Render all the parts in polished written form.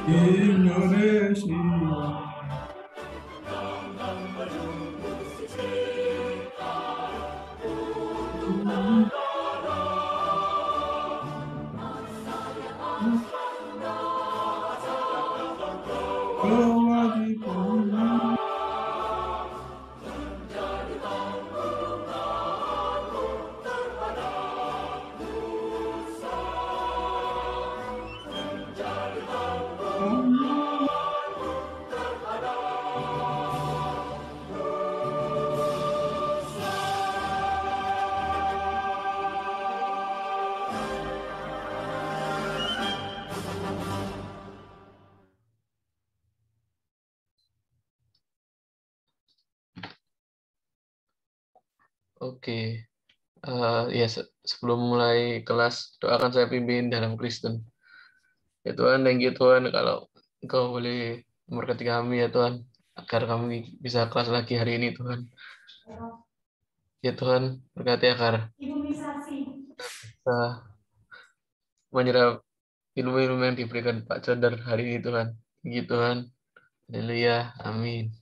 Indonesia. Kewajiban. Oke, ya sebelum mulai kelas doakan saya pimpin dalam Kristen. Ya Tuhan, thank you Tuhan kalau Engkau boleh memberkati kami ya Tuhan, agar kami bisa kelas lagi hari ini Tuhan. Ya Tuhan, berkati agar kita menyerap ilmu-ilmu yang diberikan Pak Condor hari ini Tuhan. Thank you Tuhan. Haleluya. Amin.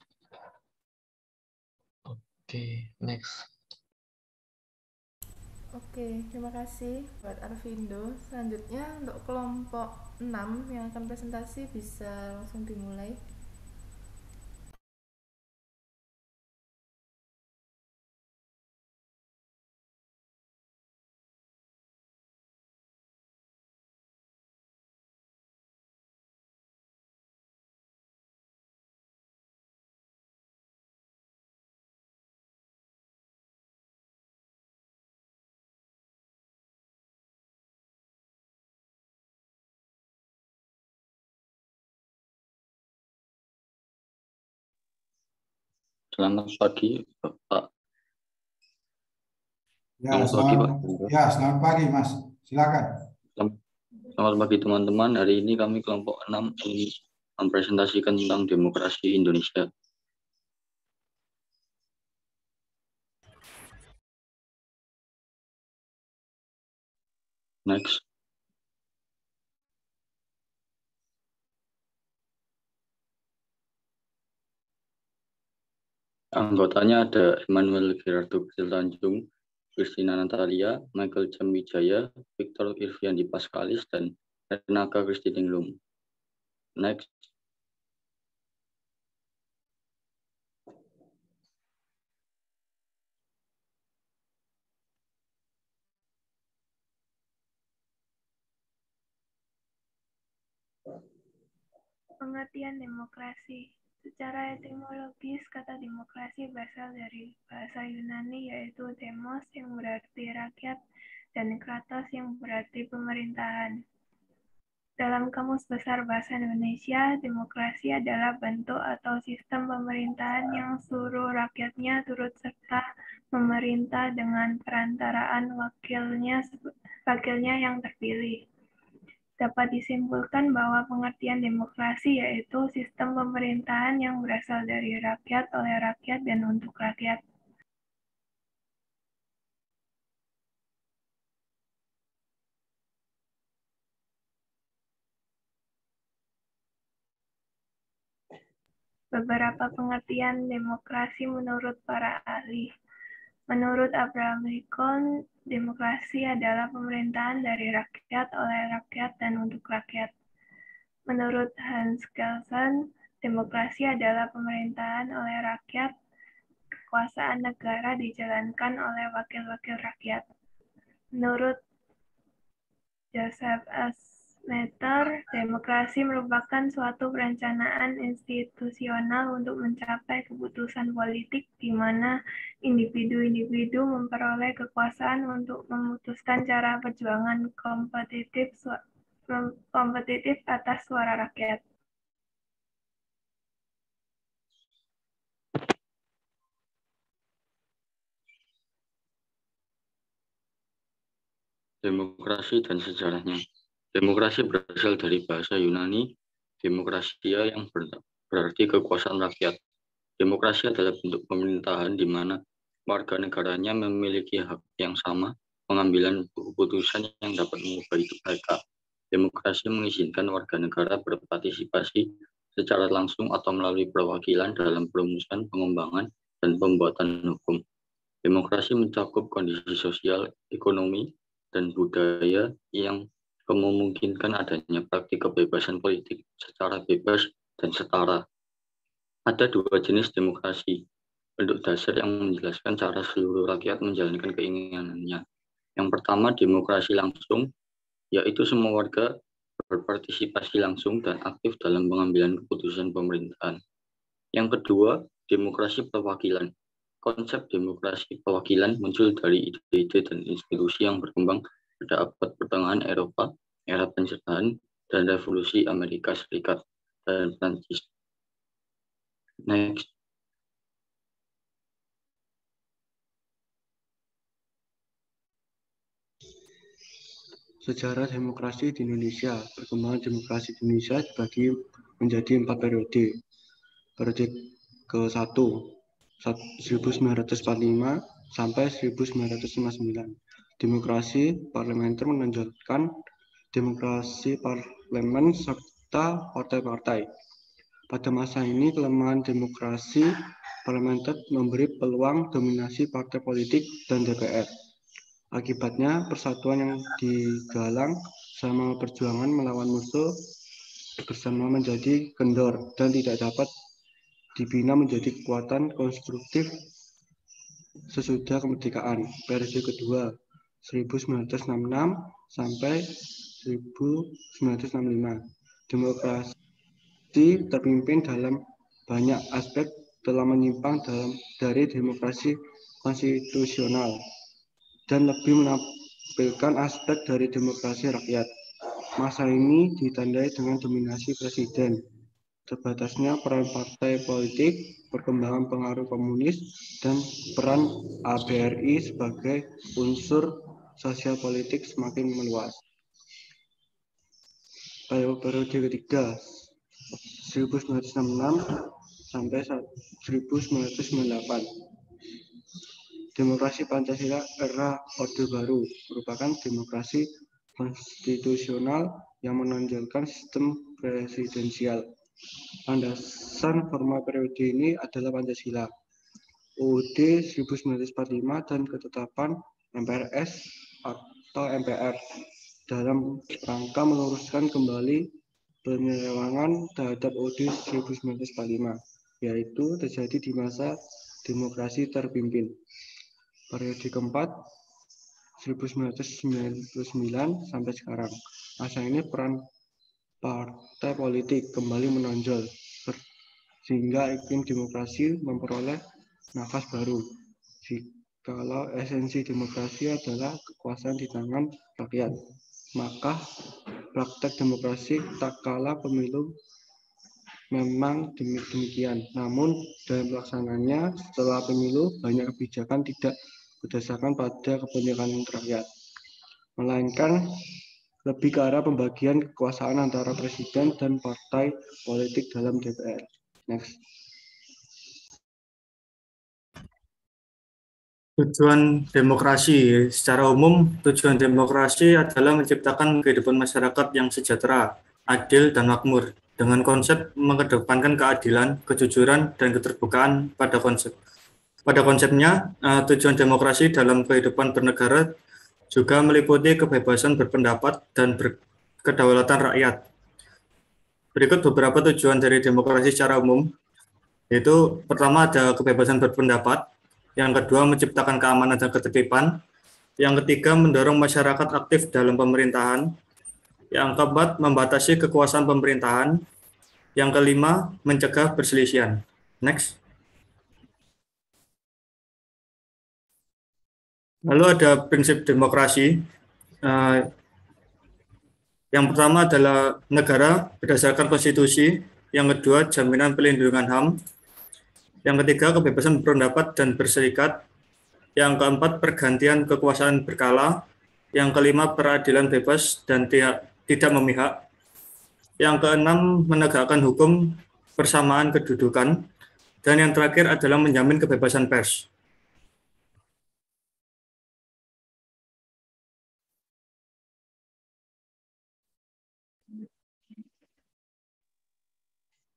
Oke, next. Oke, terima kasih buat Arvindo. Selanjutnya untuk kelompok 6 yang akan presentasi bisa langsung dimulai. Selamat pagi, Pak. Ya, selamat pagi, Mas. Silakan. Selamat pagi, teman-teman. Hari ini kami kelompok 6 ingin mempresentasikan tentang demokrasi Indonesia. Next. Anggotanya ada Emmanuel Gerardo Kecil Tanjung, Christina Natalia, Michael Jamwijaya, Victor Irviandi Pascalis, dan Renaka Kristininglum. Next. Pengertian demokrasi. Secara etimologis, kata demokrasi berasal dari bahasa Yunani yaitu demos yang berarti rakyat dan kratos yang berarti pemerintahan. Dalam Kamus Besar Bahasa Indonesia, demokrasi adalah bentuk atau sistem pemerintahan yang seluruh rakyatnya turut serta memerintah dengan perantaraan wakilnya yang terpilih. Dapat disimpulkan bahwa pengertian demokrasi yaitu sistem pemerintahan yang berasal dari rakyat, oleh rakyat, dan untuk rakyat. Beberapa pengertian demokrasi menurut para ahli. Menurut Abraham Lincoln, demokrasi adalah pemerintahan dari rakyat, oleh rakyat, dan untuk rakyat. Menurut Hans Kelsen, demokrasi adalah pemerintahan oleh rakyat, kekuasaan negara dijalankan oleh wakil-wakil rakyat. Menurut Joseph S. Smeaton, demokrasi merupakan suatu perencanaan institusional untuk mencapai keputusan politik di mana individu-individu memperoleh kekuasaan untuk memutuskan cara perjuangan kompetitif atas suara rakyat. Demokrasi dan sejarahnya. Demokrasi berasal dari bahasa Yunani, demokrasia yang berarti kekuasaan rakyat. Demokrasi adalah bentuk pemerintahan di mana warga negaranya memiliki hak yang sama, pengambilan keputusan yang dapat mengubah hidup mereka. Demokrasi mengizinkan warga negara berpartisipasi secara langsung atau melalui perwakilan dalam perumusan, pengembangan, dan pembuatan hukum. Demokrasi mencakup kondisi sosial, ekonomi, dan budaya yang memungkinkan adanya praktik kebebasan politik secara bebas dan setara. Ada dua jenis demokrasi, bentuk dasar yang menjelaskan cara seluruh rakyat menjalankan keinginannya. Yang pertama, demokrasi langsung, yaitu semua warga berpartisipasi langsung dan aktif dalam pengambilan keputusan pemerintahan. Yang kedua, demokrasi perwakilan. Konsep demokrasi perwakilan muncul dari ide-ide dan institusi yang berkembang pada abad pertengahan Eropa, era penjajahan, dan revolusi Amerika Serikat dan Prancis. Next. Sejarah demokrasi di Indonesia. Perkembangan demokrasi di Indonesia dibagi menjadi 4 periode. Periode ke-1 1945 sampai 1959. Demokrasi parlementer menonjolkan demokrasi parlemen serta partai-partai. Pada masa ini, kelemahan demokrasi parlementer memberi peluang dominasi partai politik dan DPR. Akibatnya, persatuan yang digalang selama perjuangan melawan musuh bersama menjadi kendor dan tidak dapat dibina menjadi kekuatan konstruktif sesudah kemerdekaan. Periode kedua 1966 sampai 1965. Demokrasi terpimpin dalam banyak aspek telah menyimpang dari demokrasi konstitusional dan lebih menampilkan aspek dari demokrasi rakyat. Masa ini ditandai dengan dominasi presiden, terbatasnya peran partai politik, perkembangan pengaruh komunis, dan peran ABRI sebagai unsur sosial politik semakin meluas. Periode ketiga 1966 sampai 1998. Demokrasi Pancasila era Orde Baru merupakan demokrasi konstitusional yang menonjolkan sistem presidensial. Landasan formal periode ini adalah Pancasila, UUD 1945, dan ketetapan MPRS atau MPR dalam rangka meluruskan kembali penyelewangan terhadap UUD 1945, yaitu terjadi di masa demokrasi terpimpin. Periode keempat 1999 sampai sekarang. Masa ini peran partai politik kembali menonjol sehingga iklim demokrasi memperoleh nafas baru. Jikalau esensi demokrasi adalah kekuasaan di tangan rakyat, maka praktek demokrasi tak kalah pemilu memang demikian. Namun dalam pelaksanaannya setelah pemilu banyak kebijakan tidak berdasarkan pada kepentingan rakyat, melainkan lebih ke arah pembagian kekuasaan antara presiden dan partai politik dalam DPR. Next. Tujuan demokrasi. Secara umum, tujuan demokrasi adalah menciptakan kehidupan masyarakat yang sejahtera, adil, dan makmur, dengan konsep mengedepankan keadilan, kejujuran, dan keterbukaan pada konsepnya. Tujuan demokrasi dalam kehidupan bernegara juga meliputi kebebasan berpendapat dan kedaulatan rakyat. Berikut beberapa tujuan dari demokrasi secara umum, yaitu pertama ada kebebasan berpendapat, yang kedua menciptakan keamanan dan ketertiban, yang ketiga mendorong masyarakat aktif dalam pemerintahan, yang keempat membatasi kekuasaan pemerintahan, yang kelima mencegah perselisihan. Next. Lalu ada prinsip demokrasi. Yang pertama adalah negara berdasarkan konstitusi, yang kedua jaminan perlindungan HAM, yang ketiga kebebasan berpendapat dan berserikat, yang keempat pergantian kekuasaan berkala, yang kelima peradilan bebas dan tidak memihak, yang keenam menegakkan hukum persamaan kedudukan, dan yang terakhir adalah menjamin kebebasan pers.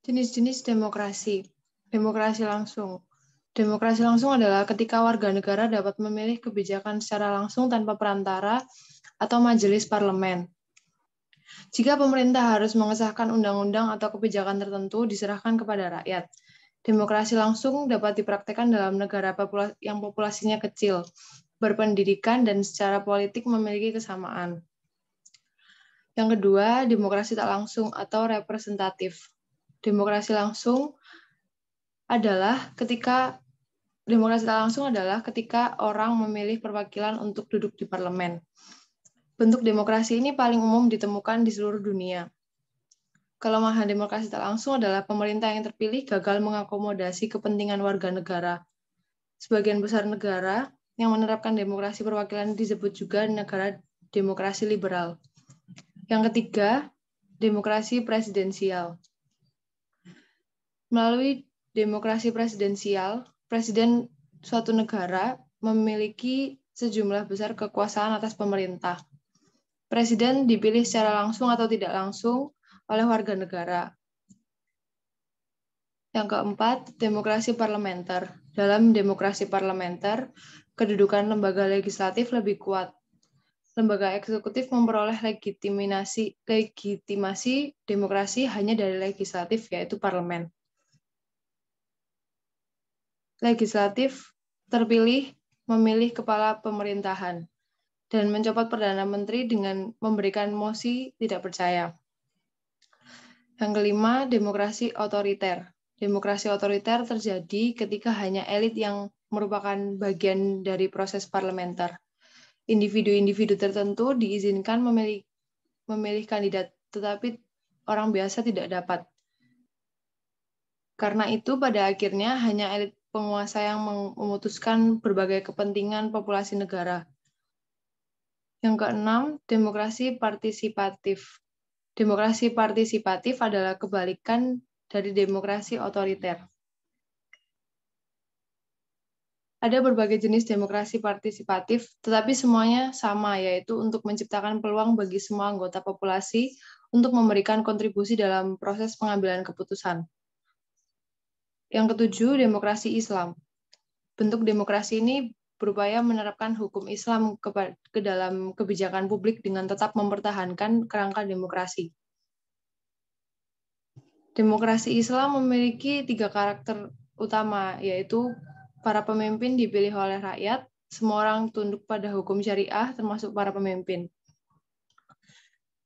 Jenis-jenis demokrasi. Demokrasi langsung. Demokrasi langsung adalah ketika warga negara dapat memilih kebijakan secara langsung tanpa perantara atau majelis parlemen. Jika pemerintah harus mengesahkan undang-undang atau kebijakan tertentu diserahkan kepada rakyat. Demokrasi langsung dapat dipraktikkan dalam negara yang populasinya kecil, berpendidikan, dan secara politik memiliki kesamaan. Yang kedua, demokrasi tak langsung atau representatif. Demokrasi tak langsung adalah ketika orang memilih perwakilan untuk duduk di parlemen. Bentuk demokrasi ini paling umum ditemukan di seluruh dunia. Kelemahan demokrasi tak langsung adalah pemerintah yang terpilih gagal mengakomodasi kepentingan warga negara. Sebagian besar negara yang menerapkan demokrasi perwakilan disebut juga negara demokrasi liberal. Yang ketiga, demokrasi presidensial. Melalui demokrasi presidensial, presiden suatu negara memiliki sejumlah besar kekuasaan atas pemerintah. Presiden dipilih secara langsung atau tidak langsung oleh warga negara. Yang keempat, demokrasi parlementer. Dalam demokrasi parlementer, kedudukan lembaga legislatif lebih kuat. Lembaga eksekutif memperoleh legitimasi demokrasi hanya dari legislatif, yaitu parlemen. Legislatif terpilih memilih kepala pemerintahan dan mencopot Perdana Menteri dengan memberikan mosi tidak percaya. Yang kelima, demokrasi otoriter. Demokrasi otoriter terjadi ketika hanya elit yang merupakan bagian dari proses parlementer. Individu-individu tertentu diizinkan memilih kandidat, tetapi orang biasa tidak dapat. Karena itu, pada akhirnya hanya elit penguasa yang memutuskan berbagai kepentingan populasi negara. Yang keenam, demokrasi partisipatif. Demokrasi partisipatif adalah kebalikan dari demokrasi otoriter. Ada berbagai jenis demokrasi partisipatif, tetapi semuanya sama, yaitu untuk menciptakan peluang bagi semua anggota populasi untuk memberikan kontribusi dalam proses pengambilan keputusan. Yang ketujuh, demokrasi Islam. Bentuk demokrasi ini berupaya menerapkan hukum Islam ke dalam kebijakan publik dengan tetap mempertahankan kerangka demokrasi. Demokrasi Islam memiliki 3 karakter utama, yaitu para pemimpin dipilih oleh rakyat, semua orang tunduk pada hukum syariah, termasuk para pemimpin.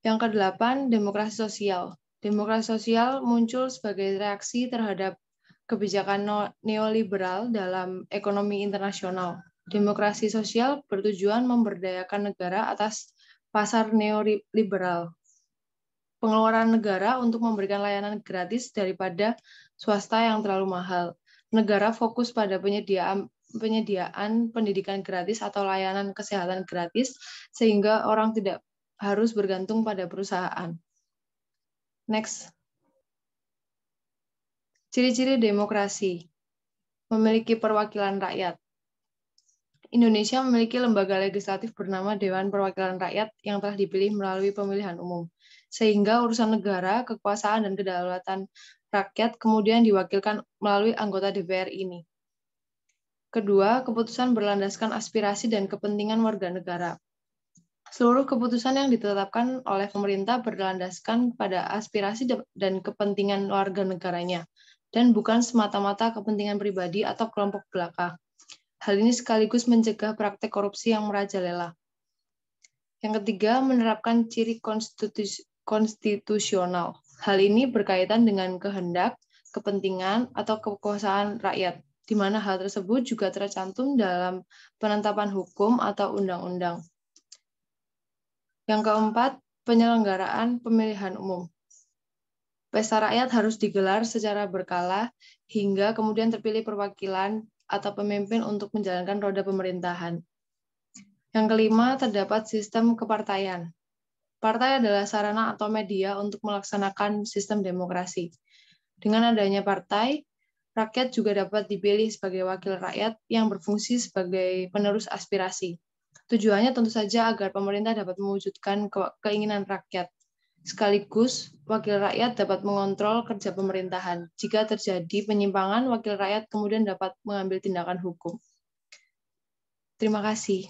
Yang ke-8, demokrasi sosial. Demokrasi sosial muncul sebagai reaksi terhadap kebijakan neoliberal dalam ekonomi internasional. Demokrasi sosial bertujuan memberdayakan negara atas pasar neoliberal. Pengeluaran negara untuk memberikan layanan gratis daripada swasta yang terlalu mahal. Negara fokus pada penyediaan pendidikan gratis atau layanan kesehatan gratis, sehingga orang tidak harus bergantung pada perusahaan. Next. Ciri-ciri demokrasi. Memiliki perwakilan rakyat. Indonesia memiliki lembaga legislatif bernama Dewan Perwakilan Rakyat yang telah dipilih melalui pemilihan umum. sehingga urusan negara, kekuasaan, dan kedaulatan rakyat kemudian diwakilkan melalui anggota DPR ini. Kedua, keputusan berlandaskan aspirasi dan kepentingan warga negara. Seluruh keputusan yang ditetapkan oleh pemerintah berlandaskan pada aspirasi dan kepentingan warga negaranya, dan bukan semata-mata kepentingan pribadi atau kelompok belaka. Hal ini sekaligus mencegah praktek korupsi yang merajalela. Yang ketiga, menerapkan ciri konstitusional. Hal ini berkaitan dengan kehendak, kepentingan, atau kekuasaan rakyat, di mana hal tersebut juga tercantum dalam penetapan hukum atau undang-undang. Yang keempat, penyelenggaraan pemilihan umum. Pesta rakyat harus digelar secara berkala hingga kemudian terpilih perwakilan atau pemimpin untuk menjalankan roda pemerintahan. Yang kelima, terdapat sistem kepartaian. Partai adalah sarana atau media untuk melaksanakan sistem demokrasi. Dengan adanya partai, rakyat juga dapat dipilih sebagai wakil rakyat yang berfungsi sebagai penerus aspirasi. Tujuannya tentu saja agar pemerintah dapat mewujudkan keinginan rakyat. Sekaligus, wakil rakyat dapat mengontrol kerja pemerintahan. Jika terjadi penyimpangan, wakil rakyat kemudian dapat mengambil tindakan hukum. Terima kasih.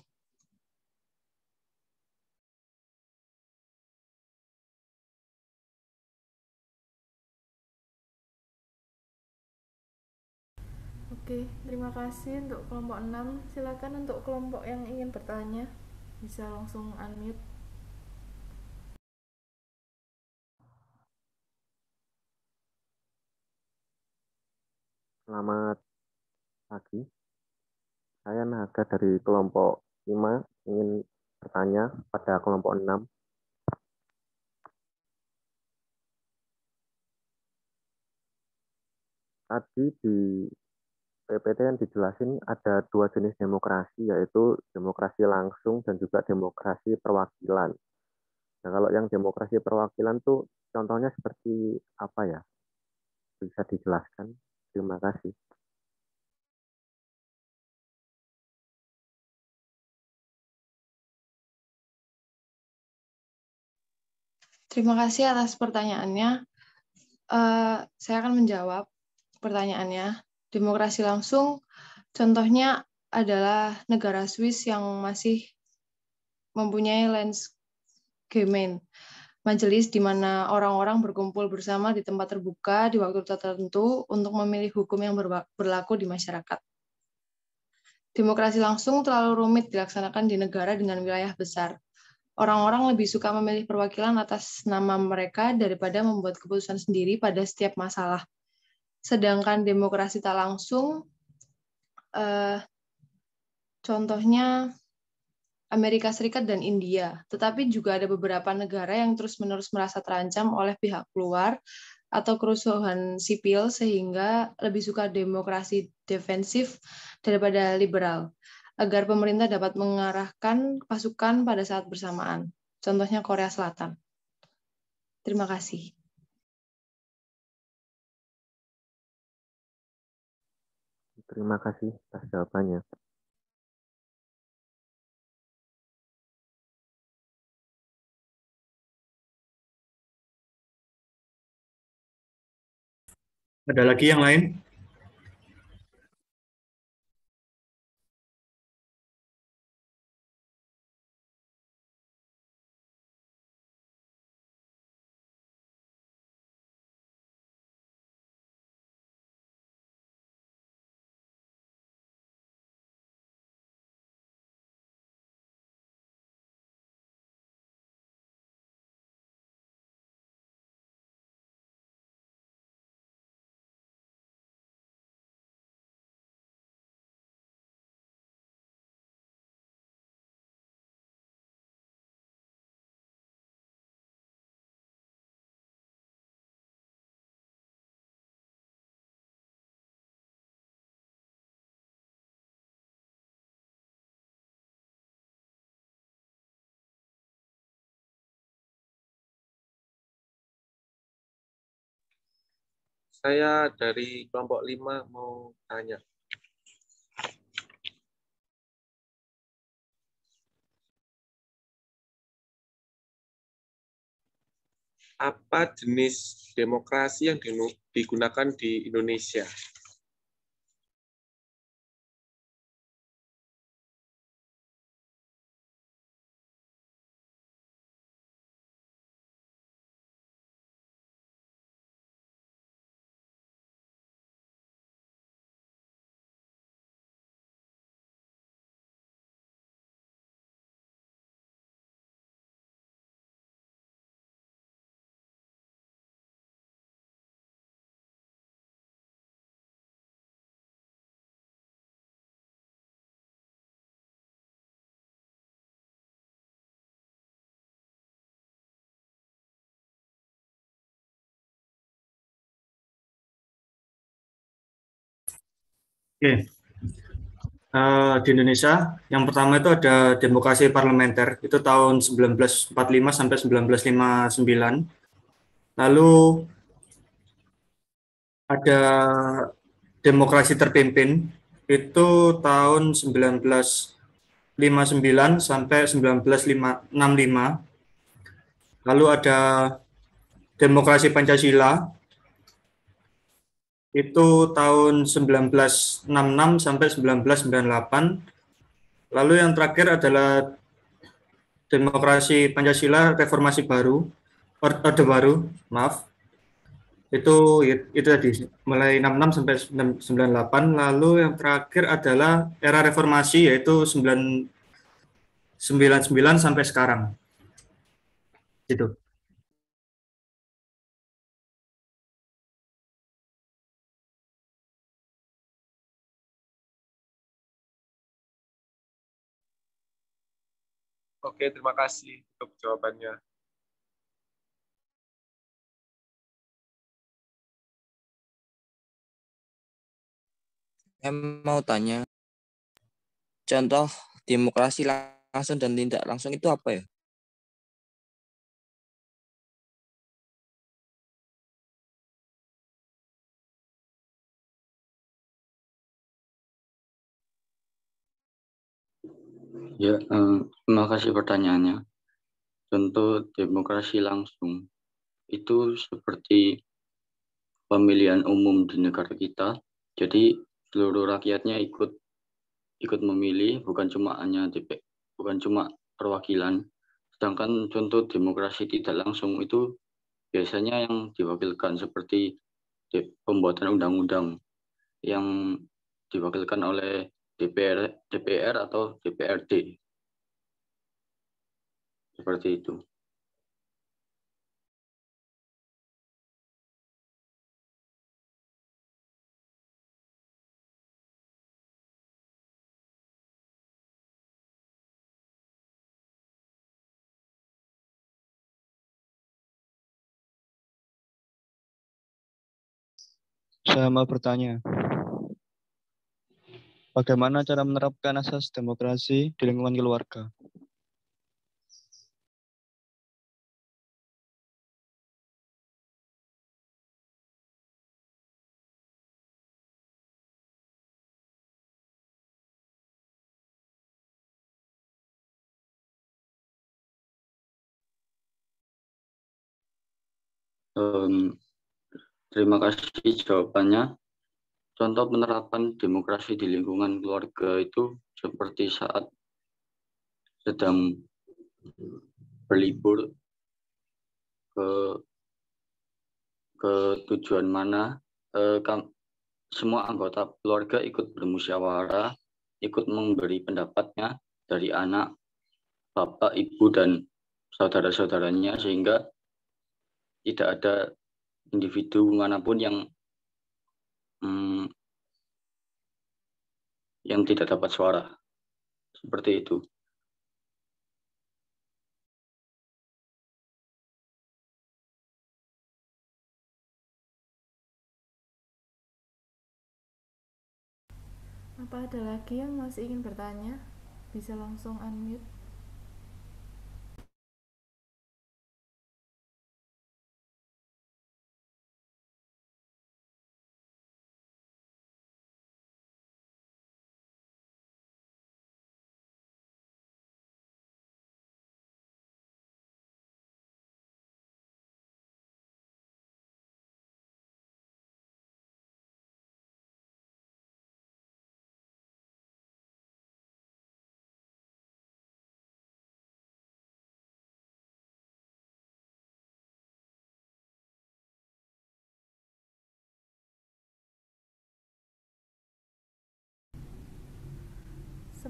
Oke, terima kasih untuk kelompok 6. Silakan untuk kelompok yang ingin bertanya, bisa langsung unmute. Selamat pagi. Saya Naga dari kelompok 5 ingin bertanya pada kelompok 6. Tadi di PPT yang dijelasin ada 2 jenis demokrasi, yaitu demokrasi langsung dan juga demokrasi perwakilan. Nah, kalau yang demokrasi perwakilan tuh contohnya seperti apa ya? Bisa dijelaskan? Terima kasih. Terima kasih atas pertanyaannya. Saya akan menjawab pertanyaannya. Demokrasi langsung, contohnya adalah negara Swiss yang masih mempunyai Landsgemein, majelis di mana orang-orang berkumpul bersama di tempat terbuka di waktu tertentu untuk memilih hukum yang berlaku di masyarakat. Demokrasi langsung terlalu rumit dilaksanakan di negara dengan wilayah besar. Orang-orang lebih suka memilih perwakilan atas nama mereka daripada membuat keputusan sendiri pada setiap masalah. Sedangkan demokrasi tak langsung, contohnya Amerika Serikat dan India, tetapi juga ada beberapa negara yang terus-menerus merasa terancam oleh pihak luar atau kerusuhan sipil sehingga lebih suka demokrasi defensif daripada liberal, agar pemerintah dapat mengarahkan pasukan pada saat bersamaan. Contohnya Korea Selatan. Terima kasih. Terima kasih atas jawabannya. Ada lagi yang lain? Saya dari kelompok 5 mau tanya. apa jenis demokrasi yang digunakan di Indonesia? Oke. Di Indonesia, yang pertama itu ada demokrasi parlementer, itu tahun 1945 sampai 1959. Lalu ada demokrasi terpimpin, itu tahun 1959 sampai 1965. Lalu ada demokrasi Pancasila, itu tahun 1966 sampai 1998. Lalu yang terakhir adalah demokrasi Pancasila reformasi baru, orde baru, maaf. Itu tadi mulai 66 sampai 98. Lalu yang terakhir adalah era reformasi, yaitu 99 sampai sekarang. Gitu. Oke, terima kasih untuk jawabannya. Saya mau tanya, contoh demokrasi langsung dan tidak langsung itu apa ya? Ya, terima kasih pertanyaannya. Contoh demokrasi langsung itu seperti pemilihan umum di negara kita. Jadi seluruh rakyatnya ikut memilih, bukan cuma perwakilan. Sedangkan contoh demokrasi tidak langsung itu biasanya yang diwakilkan seperti pembuatan undang-undang yang diwakilkan oleh DPR atau DPRD. Seperti itu. Saya mau bertanya, bagaimana cara menerapkan asas demokrasi di lingkungan keluarga? Terima kasih jawabannya. Contoh penerapan demokrasi di lingkungan keluarga itu seperti saat sedang berlibur ke tujuan mana, semua anggota keluarga ikut bermusyawarah, ikut memberi pendapatnya dari anak, bapak, ibu, dan saudara-saudaranya, sehingga tidak ada individu manapun yang tidak dapat suara. Seperti itu. Apa ada lagi yang masih ingin bertanya? Bisa langsung unmute.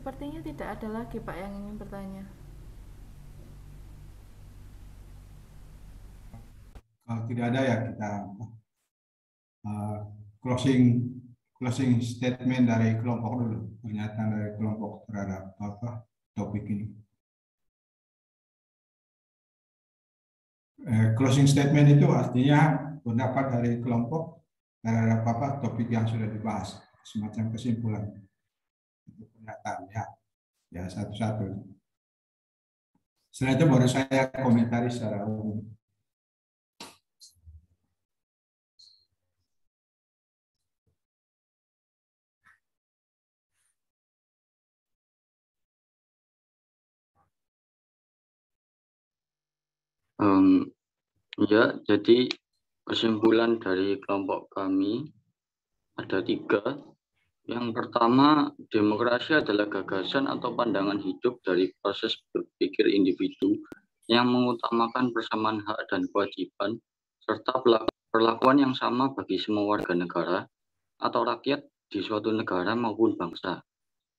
Sepertinya tidak ada lagi Pak yang ingin bertanya. Kalau tidak ada ya kita closing statement dari kelompok dulu, pernyataan dari kelompok terhadap topik ini. Closing statement itu artinya pendapat dari kelompok terhadap topik yang sudah dibahas, semacam kesimpulan. Itu pernyataan ya satu-satu. Setelah itu baru saya komentari secara umum. Ya, jadi kesimpulan dari kelompok kami ada 3. Yang pertama, demokrasi adalah gagasan atau pandangan hidup dari proses berpikir individu yang mengutamakan persamaan hak dan kewajiban, serta perlakuan yang sama bagi semua warga negara atau rakyat di suatu negara maupun bangsa.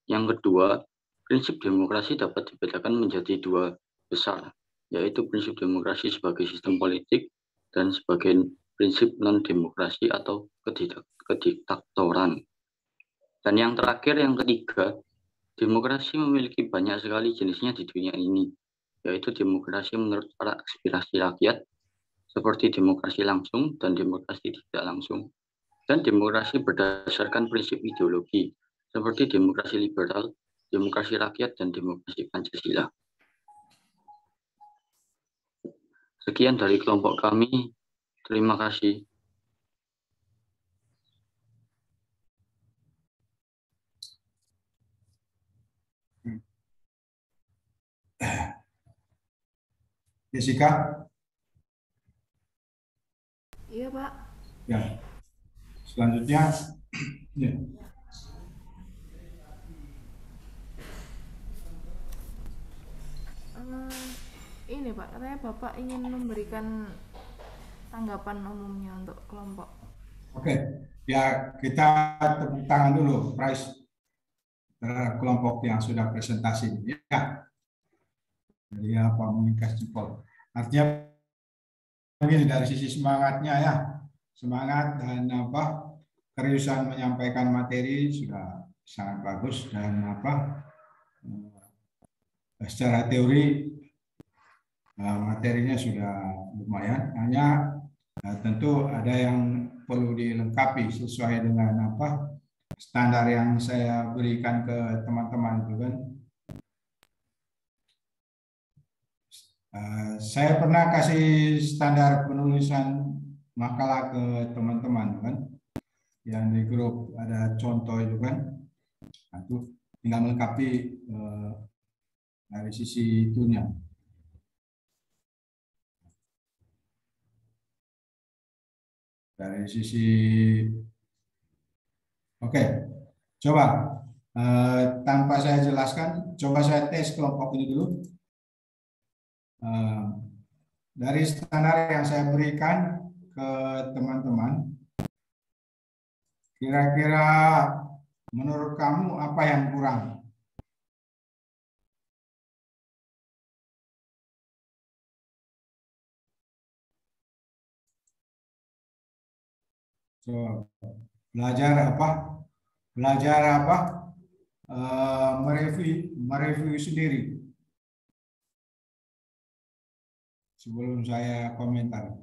Yang kedua, prinsip demokrasi dapat dibedakan menjadi 2 besar, yaitu prinsip demokrasi sebagai sistem politik dan sebagai prinsip non-demokrasi atau kediktatoran. Dan yang terakhir, yang ketiga, demokrasi memiliki banyak sekali jenisnya di dunia ini, yaitu demokrasi menurut para aspirasi rakyat, seperti demokrasi langsung dan demokrasi tidak langsung, dan demokrasi berdasarkan prinsip ideologi, seperti demokrasi liberal, demokrasi rakyat, dan demokrasi Pancasila. Sekian dari kelompok kami. Terima kasih. Jessica? Iya, Pak. Ya. Selanjutnya, ya. Ini Pak, katanya Bapak ingin memberikan tanggapan umumnya untuk kelompok. Oke, ya kita tepuk tangan dulu, Price, terhadap kelompok yang sudah presentasi. Ya, jadi apa mengikat jempol. Artinya begini, dari sisi semangatnya ya, semangat dan keriusan menyampaikan materi sudah sangat bagus, dan secara teori materinya sudah lumayan. Hanya tentu ada yang perlu dilengkapi sesuai dengan standar yang saya berikan ke teman-teman itu kan. Saya pernah kasih standar penulisan makalah ke teman-teman kan, yang di grup ada contoh itu kan. Nah, itu tinggal melengkapi dari sisi itunya. Dari sisi, oke, coba tanpa saya jelaskan, coba saya tes kelompok ini dulu. Dari standar yang saya berikan ke teman-teman, kira-kira menurut kamu apa yang kurang? So, belajar mereview sendiri sebelum saya komentar.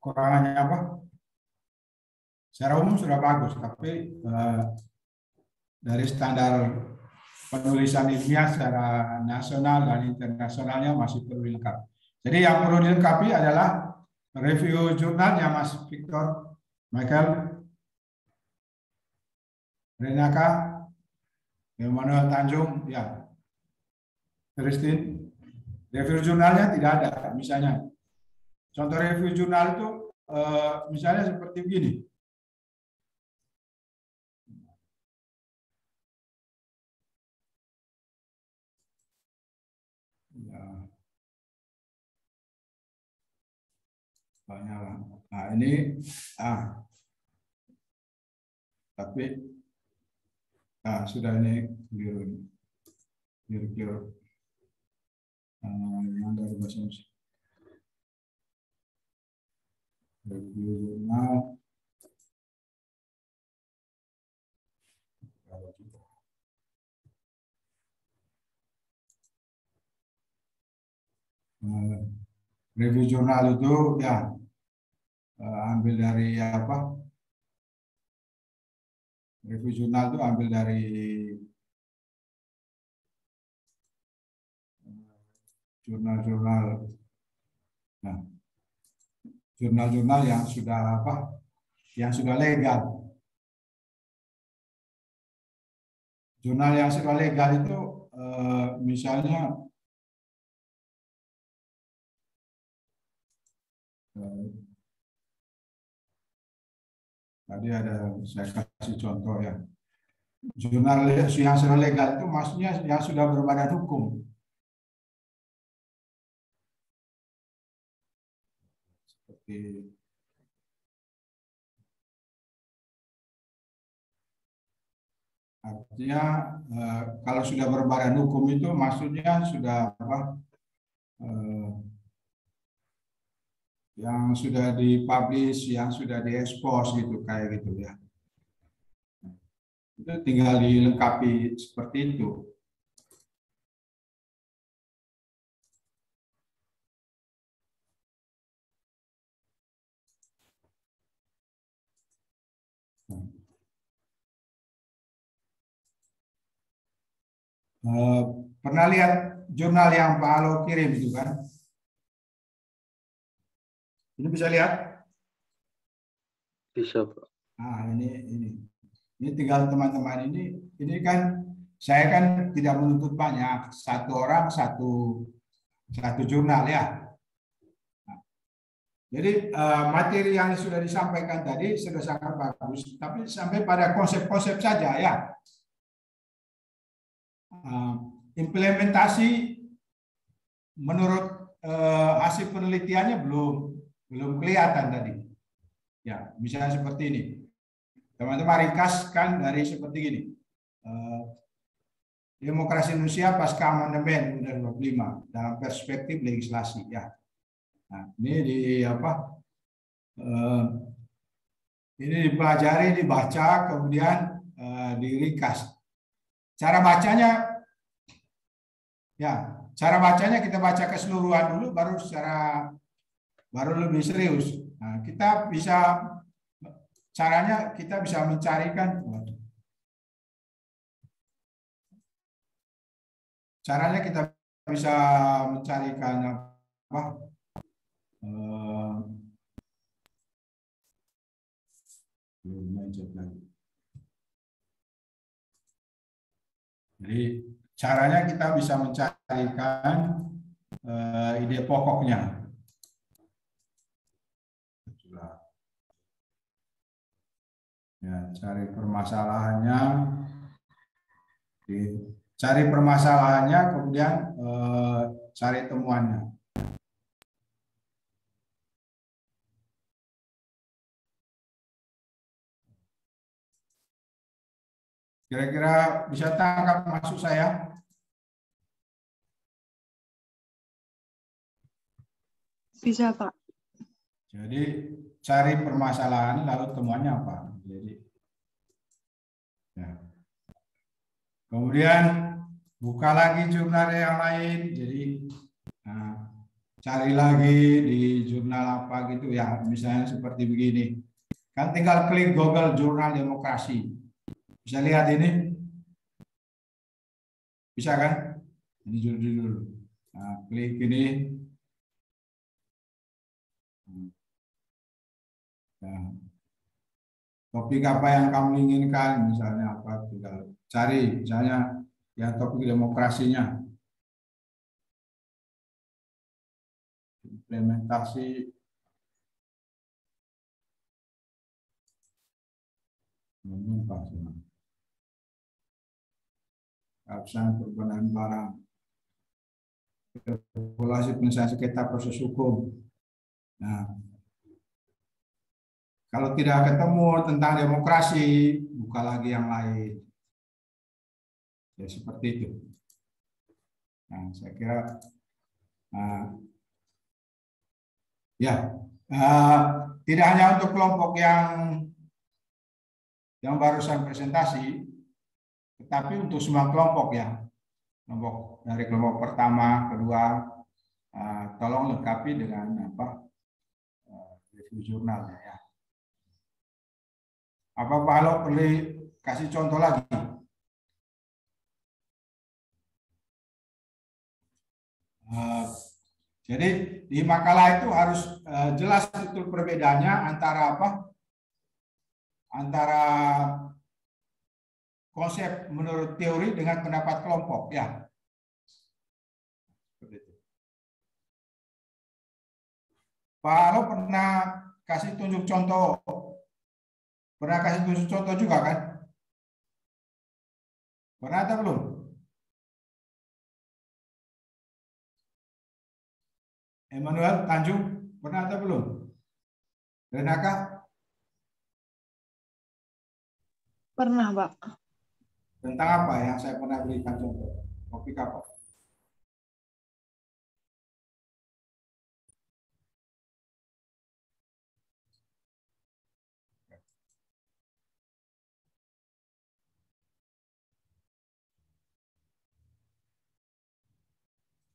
Kekurangannya apa? Secara umum sudah bagus, tapi dari standar penulisan ilmiah secara nasional dan internasionalnya masih perlu dilengkapi. Jadi yang perlu dilengkapi adalah review jurnalnya, Mas Victor, Michael, Renaka, Emmanuel Tanjung, ya, Christine. Review jurnalnya tidak ada, misalnya. Contoh review jurnal itu misalnya seperti begini. Ya. Banyak. Nah, ini tapi sudah ini clear. Yang dari bahasa Indonesia. Review jurnal. Review jurnal itu ya ambil dari apa? Review jurnal itu ambil dari jurnal-jurnal. Nah, jurnal-jurnal yang sudah apa? Yang sudah legal. Jurnal yang sudah legal itu misalnya tadi ada saya kasih contoh ya. Jurnal yang sudah legal itu maksudnya yang sudah berbadan hukum. Seperti artinya kalau sudah berbadan hukum itu maksudnya sudah apa? Yang sudah dipublish, yang sudah diekspos gitu kayak gitu ya. Itu tinggal dilengkapi seperti itu. Pernah lihat jurnal yang Pak Alo kirim itu kan? Ini bisa lihat? Bisa, Pak. Nah, ini tinggal teman-teman ini kan saya kan tidak menuntut banyak, satu orang satu jurnal ya. Nah, jadi materi yang sudah disampaikan tadi sudah sangat bagus, tapi sampai pada konsep-konsep saja ya. Implementasi menurut hasil penelitiannya belum kelihatan tadi. Ya, misalnya seperti ini. Teman-teman ringkaskan dari seperti gini. Demokrasi Indonesia pasca amandemen Undang-Undang 25 dalam perspektif legislasi ya. Nah, ini di apa? Ini dipelajari, dibaca, kemudian diringkas. Cara bacanya ya, cara bacanya kita baca keseluruhan dulu baru lebih serius. Nah, caranya kita bisa mencarikan apa? Jadi caranya kita bisa mencarikan ide pokoknya. Ya, cari permasalahannya, kemudian cari temuannya. Kira-kira bisa tangkap maksud saya? Bisa, Pak. Jadi cari permasalahan lalu temuannya apa? Jadi, ya. Kemudian buka lagi jurnal yang lain. Jadi cari lagi di jurnal apa gitu ya. Misalnya seperti begini. Kan tinggal klik Google Jurnal Demokrasi. Bisa lihat ini? Bisa kan? Ini judul. Nah, klik ini. Nah, topik apa yang kamu inginkan, misalnya apa, tinggal cari, misalnya ya topik demokrasinya. Implementasi Keabsahan perbendaharaan barang, regulasi penyelesaian sengketa proses hukum. Nah, kalau tidak ketemu tentang demokrasi, buka lagi yang lain. Ya seperti itu. Nah, saya kira tidak hanya untuk kelompok yang barusan presentasi, tetapi untuk semua kelompok ya. Kelompok dari kelompok pertama, kedua, tolong lengkapi dengan review jurnalnya ya. Apa Pak Halo perlu kasih contoh lagi? Jadi di makalah itu harus jelas betul perbedaannya antara antara konsep menurut teori dengan pendapat kelompok ya. Pak Halo pernah kasih tunjuk contoh. Pernah kasih tunjuk contoh juga kan? Pernah atau belum? Emmanuel Tanjung, pernah atau belum? Renaka? Pernah, Pak. Tentang apa yang saya pernah berikan contoh? Topik apa?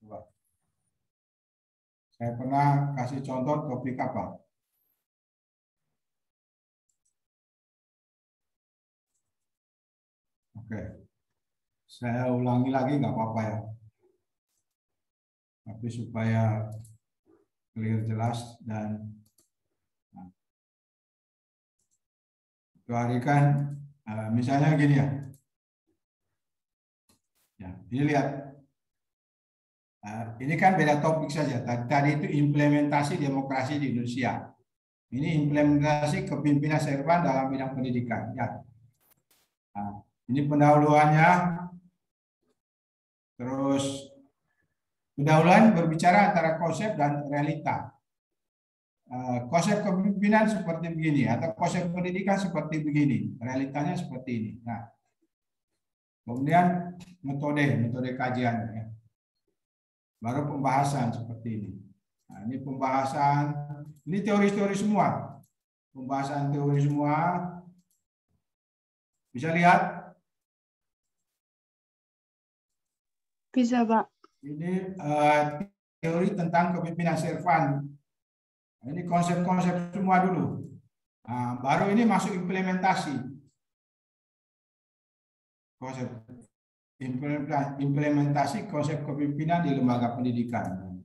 Coba. Saya pernah kasih contoh topik apa? Oke. Saya ulangi lagi nggak apa-apa ya. Tapi supaya clear jelas dan itu hari kan misalnya gini ya. Ya, ini lihat. Ini kan beda topik saja. Tadi itu implementasi demokrasi di Indonesia. Ini implementasi kepemimpinan serban dalam bidang pendidikan. Ya. Nah, ini pendahuluannya. Terus pendahuluan berbicara antara konsep dan realita. Konsep kepemimpinan seperti begini atau konsep pendidikan seperti begini. Realitanya seperti ini. Nah, kemudian metode kajiannya. Ya. Baru pembahasan seperti ini. Nah, ini pembahasan, ini teori-teori semua. Pembahasan teori semua. Bisa lihat? Bisa, Pak. Ini teori tentang kepemimpinan servan. Nah, ini konsep-konsep semua dulu. Nah, baru ini masuk implementasi. Konsep. Implementasi konsep kepemimpinan di lembaga pendidikan.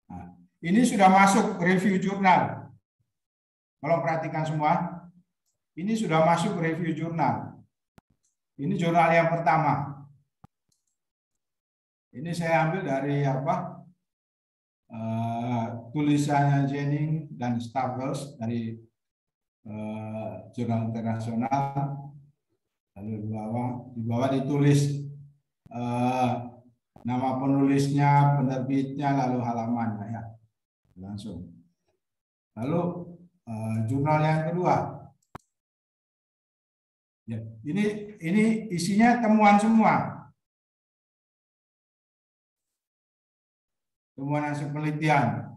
Nah, ini sudah masuk review jurnal. Kalau perhatikan semua, ini sudah masuk review jurnal. Ini jurnal yang pertama. Ini saya ambil dari tulisannya Jennings dan Stavros dari jurnal internasional. Lalu di bawah ditulis nama penulisnya, penerbitnya, lalu halamannya ya. Langsung. Lalu jurnal yang kedua. Ya, ini isinya temuan semua. Temuan hasil penelitian.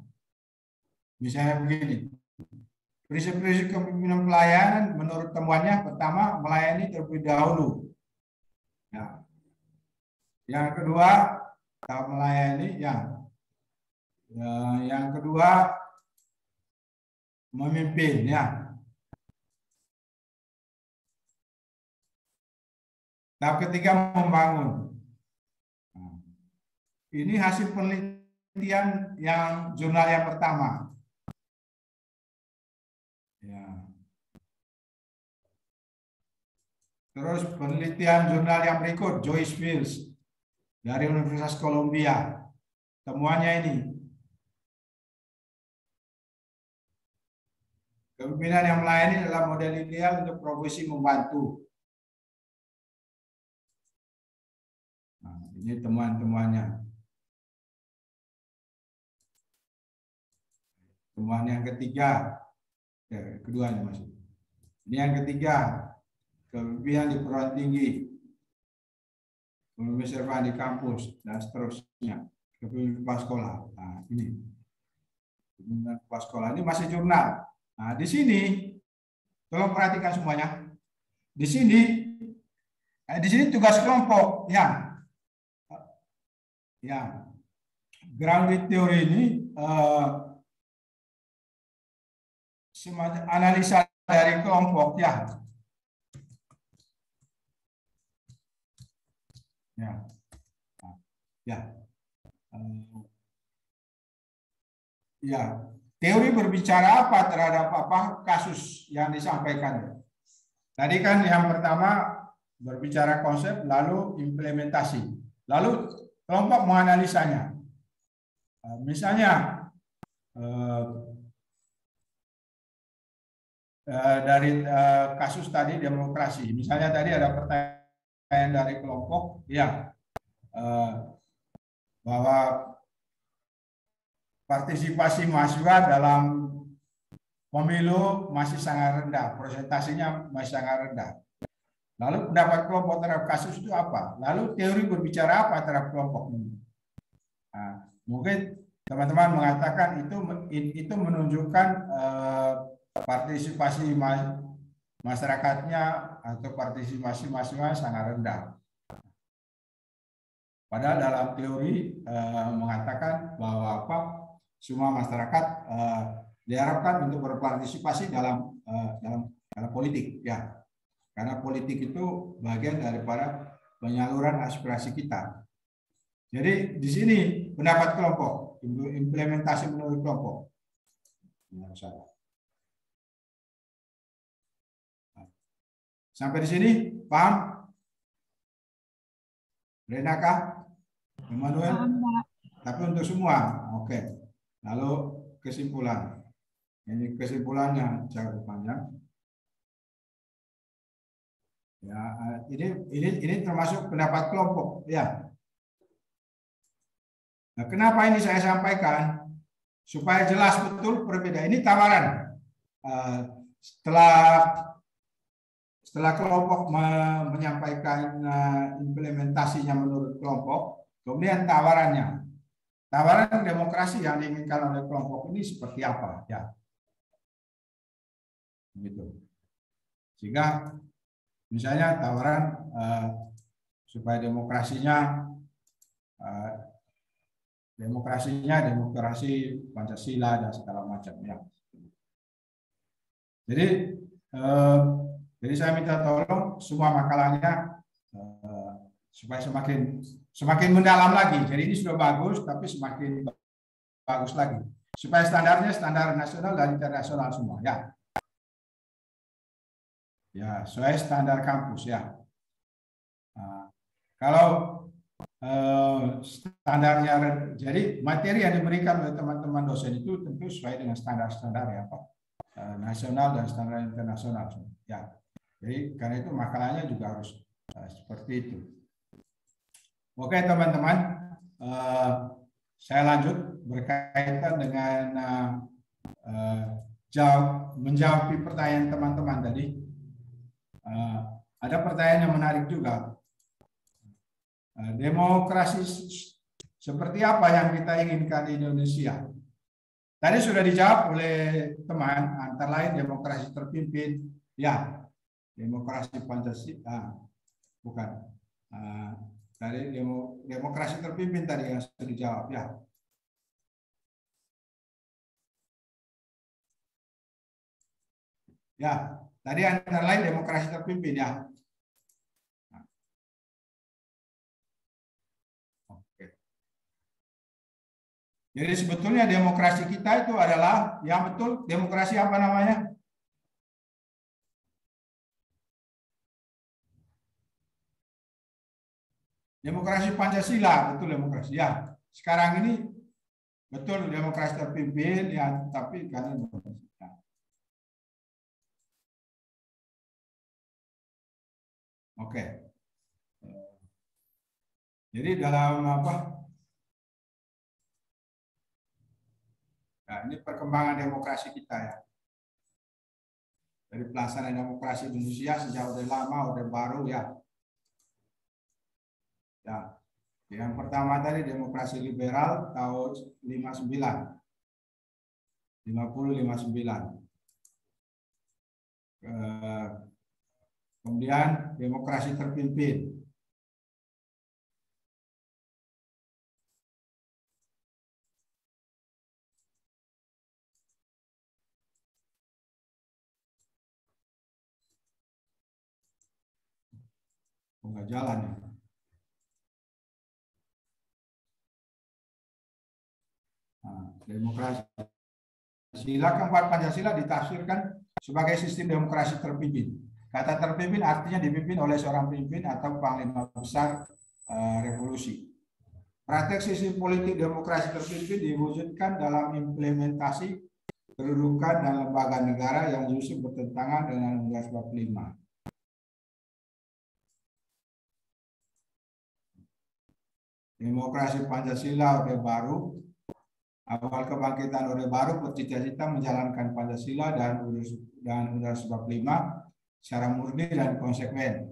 Misalnya begini. Prinsip-prinsip kepemimpinan pelayanan menurut temuannya pertama melayani terlebih dahulu. Ya. Yang kedua melayani ya. Yang kedua memimpin ya. Tahap ketiga membangun. Nah, ini hasil penelitian yang jurnal yang pertama. Ya. Terus penelitian jurnal yang berikut, Joyce Fields dari Universitas Columbia. Temuannya ini. Kepemimpinan yang melayani adalah model ideal untuk profesi membantu. Nah, ini temuan-temuannya. Temuan yang ketiga, keduanya masih. Ini yang ketiga, kepemimpinan di perguruan tinggi, kepemimpinan di kampus, dan seterusnya. Kepemimpinan sekolah. Nah, ini. Kepemimpinan sekolah ini masih jurnal. Nah, di sini, tolong perhatikan semuanya. Di sini tugas kelompok, ya, grounded theory ini semacam analisa dari kelompok, ya. Teori berbicara apa terhadap kasus yang disampaikan. Tadi kan yang pertama berbicara konsep, lalu implementasi, lalu kelompok menganalisanya. Misalnya dari kasus tadi demokrasi, misalnya tadi ada pertanyaan dari kelompok, bahwa partisipasi mahasiswa dalam pemilu masih sangat rendah, presentasinya masih sangat rendah. Lalu pendapat kelompok terhadap kasus itu apa? Lalu teori berbicara apa terhadap kelompok ini? Nah, mungkin teman-teman mengatakan itu menunjukkan partisipasi masyarakatnya atau partisipasi mahasiswa sangat rendah. Padahal dalam teori mengatakan bahwa semua masyarakat diharapkan untuk berpartisipasi dalam politik, ya, karena politik itu bagian daripada penyaluran aspirasi kita. Jadi di sini pendapat kelompok, implementasi menurut kelompok. Sampai di sini paham? Renaka, Emmanuel, tapi untuk semua, oke. Lalu kesimpulan. Ini kesimpulannya jauh panjang. Ya, ini termasuk pendapat kelompok, ya. Nah, kenapa ini saya sampaikan? Supaya jelas betul perbedaan. Ini tawaran. Setelah kelompok menyampaikan implementasinya menurut kelompok, kemudian tawarannya. Tawaran demokrasi yang diinginkan oleh kelompok ini seperti apa, ya? Gitu. Sehingga misalnya tawaran supaya demokrasi demokrasi Pancasila dan segala macam, ya. Jadi saya minta tolong semua makalahnya supaya semakin mendalam lagi. Jadi ini sudah bagus, tapi semakin bagus lagi. Supaya standarnya standar nasional dan internasional semua, ya. Ya, sesuai standar kampus, ya. Nah, kalau standarnya, jadi materi yang diberikan oleh teman-teman dosen itu tentu sesuai dengan standar-standar, ya, Pak, nasional dan standar internasional, ya. Jadi karena itu makalahnya juga harus seperti itu. Oke teman-teman, saya lanjut berkaitan dengan menjawab pertanyaan teman-teman tadi. Ada pertanyaan yang menarik juga. Demokrasi seperti apa yang kita inginkan di Indonesia? Tadi sudah dijawab oleh teman, antara lain demokrasi terpimpin, ya, demokrasi Pancasila, bukan. Tadi demokrasi terpimpin tadi yang sudah dijawab, ya. Ya, tadi antara lain demokrasi terpimpin, ya. Oke. Jadi sebetulnya demokrasi kita itu adalah yang betul demokrasi apa namanya? Demokrasi Pancasila, betul demokrasi. Ya, sekarang ini betul demokrasi terpimpin, ya, tapi karena demokrasi. Oke. Jadi dalam apa? Nah, ini perkembangan demokrasi kita ya. Dari pelaksanaan demokrasi Indonesia sejak Orde Lama, Orde Baru ya. Ya. Yang pertama tadi demokrasi liberal tahun 59. 50-59. Kemudian demokrasi terpimpin. Enggak jalan ya. Nah, demokrasi. Sila keempat Pancasila ditafsirkan sebagai sistem demokrasi terpimpin. Kata terpimpin artinya dipimpin oleh seorang pemimpin atau panglima besar revolusi. Praktek sistem politik demokrasi terpimpin diwujudkan dalam implementasi kedudukan dan lembaga negara yang justru bertentangan dengan Undang-Undang 45. Demokrasi Pancasila Orde Baru. Awal kebangkitan Orde Baru bercita-cita menjalankan Pancasila dan Undang-Undang 45 secara murni dan konsekuen.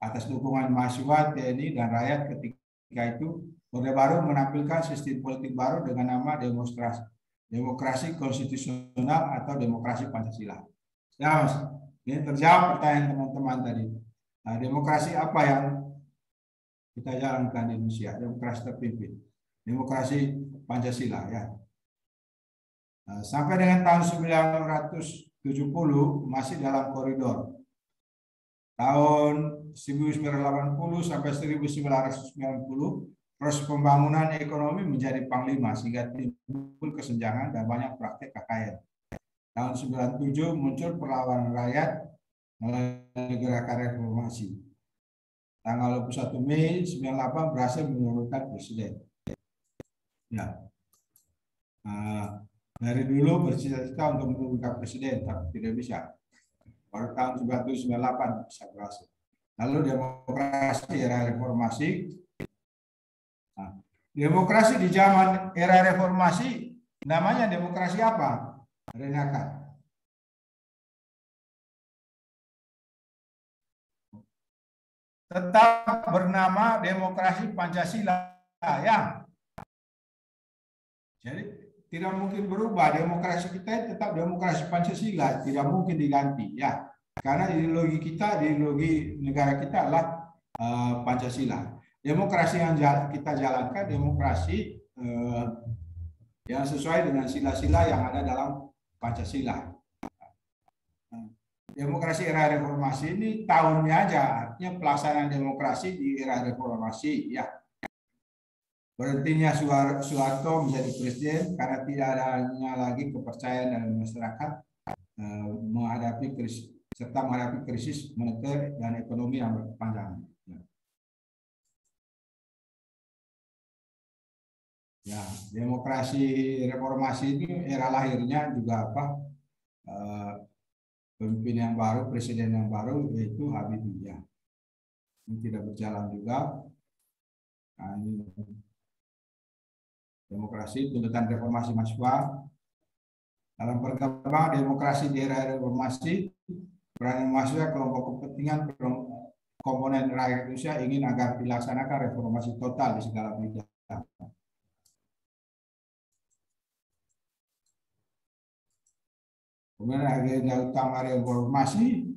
Atas dukungan mahasiswa, TNI, dan rakyat ketika itu, Orde Baru menampilkan sistem politik baru dengan nama demokrasi konstitusional atau demokrasi Pancasila. Ya, Mas, ini terjawab pertanyaan teman-teman tadi. Nah, demokrasi apa yang kita jalankan di Indonesia? Demokrasi terpimpin. Demokrasi Pancasila ya. Nah, sampai dengan tahun 1970 masih dalam koridor. Tahun 1980 sampai 1990 proses pembangunan ekonomi menjadi panglima sehingga timbul kesenjangan dan banyak praktek KKN. Tahun 97 muncul perlawanan rakyat melalui gerakan reformasi. Tanggal 21 Mei 98 berhasil menurunkan presiden. Ya. Nah, dari dulu bercita-cita untuk menurunkan presiden, tapi tidak bisa. Baru tahun 1998 bisa berhasil. Lalu demokrasi era reformasi. Nah, demokrasi di zaman era reformasi namanya demokrasi apa? Renakan. Tetap bernama demokrasi Pancasila ya. Jadi tidak mungkin berubah, demokrasi kita tetap demokrasi Pancasila, tidak mungkin diganti ya. Karena ideologi kita, ideologi negara kita adalah Pancasila. Demokrasi yang kita jalankan demokrasi yang sesuai dengan sila-sila yang ada dalam Pancasila. Demokrasi era reformasi ini tahunnya aja, artinya pelaksanaan demokrasi di era reformasi ya. Berhentinya Soeharto menjadi presiden karena tidak adanya lagi kepercayaan dalam masyarakat menghadapi krisis moneter dan ekonomi yang berkepanjangan. Ya, demokrasi reformasi ini era lahirnya juga apa? Pemimpin yang baru, presiden yang baru yaitu Habibie ya. Ini tidak berjalan juga. Nah, ini demokrasi, tuntutan reformasi mahasiswa. Dalam perkembangan demokrasi di era reformasi, peran mahasiswa kelompok kepentingan komponen rakyat Indonesia ingin agar dilaksanakan reformasi total di segala bidang. Kemudian agenda utama reformasi,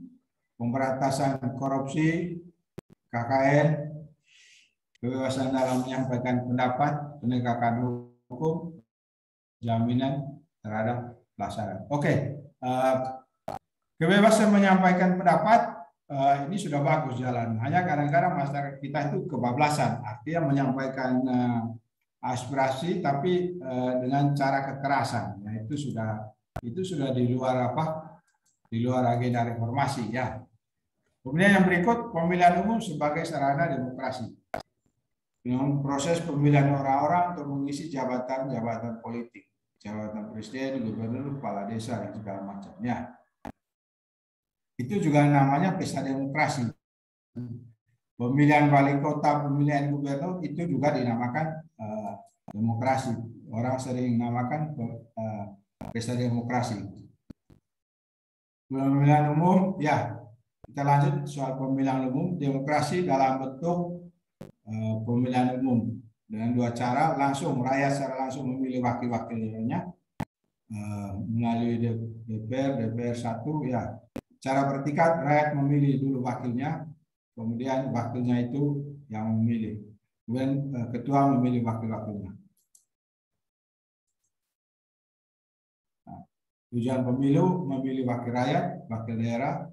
pemberantasan korupsi, KKN, kebebasan dalam menyampaikan pendapat, penegakan hukum, jaminan terhadap pelaksanaan. Oke, kebebasan menyampaikan pendapat ini sudah bagus jalan. Hanya kadang-kadang masyarakat kita itu kebablasan, artinya menyampaikan aspirasi tapi dengan cara kekerasan. Nah, itu sudah di luar apa? Di luar agenda reformasi ya. Kemudian yang berikut pemilihan umum sebagai sarana demokrasi. Dengan proses pemilihan orang-orang untuk mengisi jabatan-jabatan politik, jabatan presiden, gubernur, kepala desa, dan segala macamnya. Itu juga namanya pesta demokrasi. pemilihan wali kota, pemilihan gubernur itu juga dinamakan demokrasi. Orang sering namakan pesta demokrasi. Pemilihan umum, ya kita lanjut soal pemilihan umum. Demokrasi dalam bentuk pemilihan umum dengan dua cara, langsung rakyat secara langsung memilih wakil-wakilnya melalui DPR 1 ya. Cara bertingkat, rakyat memilih dulu wakilnya, kemudian wakilnya itu yang memilih, kemudian ketua memilih wakil-wakilnya. Tujuan pemilu memilih wakil rakyat, wakil daerah,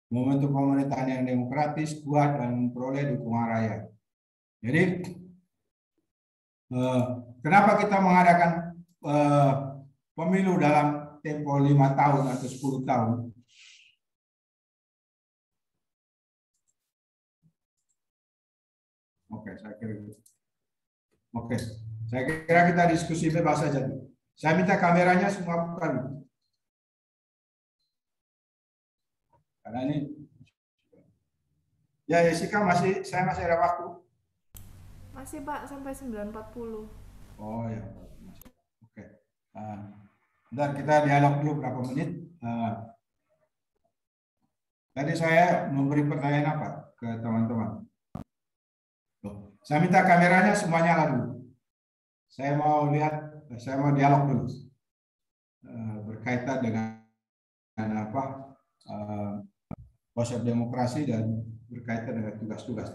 membentuk pemerintahan yang demokratis, kuat, dan memperoleh dukungan rakyat. Jadi, kenapa kita mengadakan pemilu dalam tempo 5 tahun atau 10 tahun? Saya kira kita diskusi bebas saja. Saya minta kameranya semua bukan. Karena ini, ya Jessica saya masih ada waktu. Masih Pak, sampai 9.40. Oh ya, oke. Bentar, kita dialog dulu berapa menit. Tadi saya memberi pertanyaan apa ke teman-teman? Saya minta kameranya semuanya nyala dulu. Saya mau dialog dulu berkaitan dengan apa konsep demokrasi dan berkaitan dengan tugas-tugas.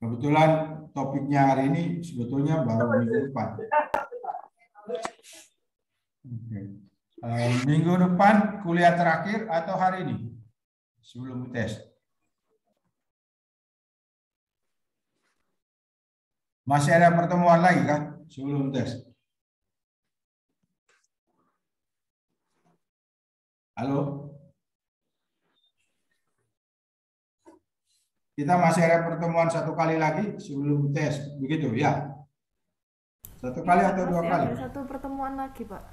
Kebetulan topiknya hari ini sebetulnya baru minggu depan. Minggu depan kuliah terakhir atau hari ini sebelum tes? Masih ada pertemuan lagi kan sebelum tes? Halo? Kita masih ada pertemuan 1 kali lagi sebelum tes, begitu ya? 1 kali atau 2 kali? Masih ada 1 pertemuan lagi, Pak.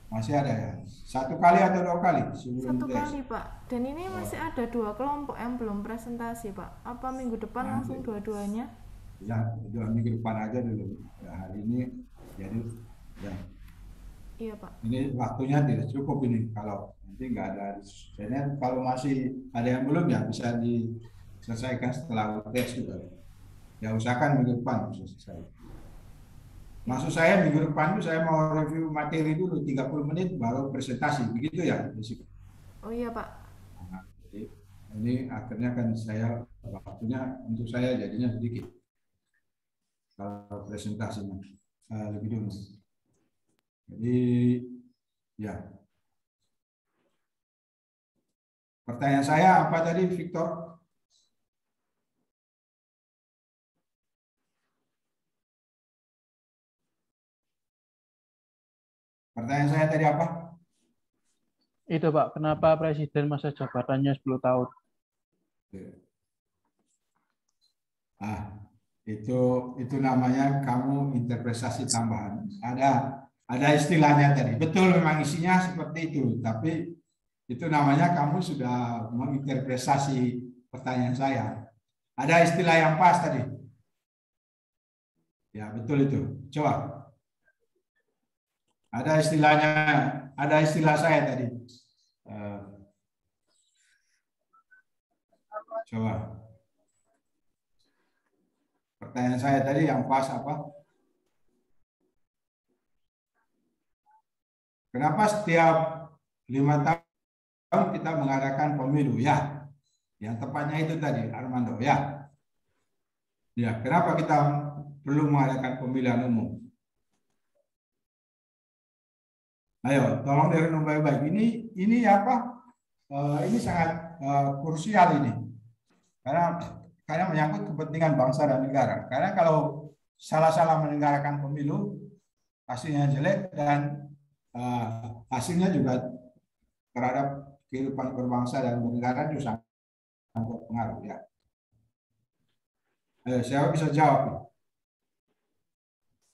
Masih ada ya? 1 kali atau 2 kali sebelum 1 tes? kali, Pak. Dan ini masih ada 2 kelompok yang belum presentasi, Pak. Apa minggu depan langsung dua-duanya? Ya, 2 minggu depan aja dulu. Ya, hari ini jadi ya. Iya, Pak. Ini waktunya tidak cukup ini kalau nanti nggak ada. Jadi kalau masih ada yang belum ya bisa diselesaikan setelah tes juga. Ya usahakan minggu depan bisa selesai. Maksud saya minggu depan itu saya mau review materi dulu 30 menit baru presentasi, begitu ya? Oh iya, Pak. Nah, jadi ini akhirnya kan saya waktunya untuk saya jadinya sedikit. Kalau presentasinya lebih dulu. Jadi ya. Pertanyaan saya apa tadi, Victor? Pertanyaan saya tadi apa? Itu Pak, kenapa Presiden masa jabatannya 10 tahun? Itu namanya kamu interpretasi tambahan. Ada istilahnya tadi. Betul memang isinya seperti itu, tapi itu namanya kamu sudah menginterpretasi pertanyaan saya. Ada istilah yang pas tadi. Ya, betul itu. Coba. Ada istilahnya, ada istilah saya tadi. Coba. Pertanyaan saya tadi yang pas apa? Kenapa setiap 5 tahun kita mengadakan pemilu? Ya, yang tepatnya itu tadi, Armando. Ya, ya. Kenapa kita perlu mengadakan pemilihan umum? Ayo, tolong direnung baik-baik. Ini apa? Ini sangat krusial ini, karena menyangkut kepentingan bangsa dan negara. Karena kalau salah-salah menyelenggarakan pemilu, hasilnya jelek dan hasilnya juga terhadap kehidupan berbangsa dan bernegara itu sangat berpengaruh ya. Siapa bisa jawab?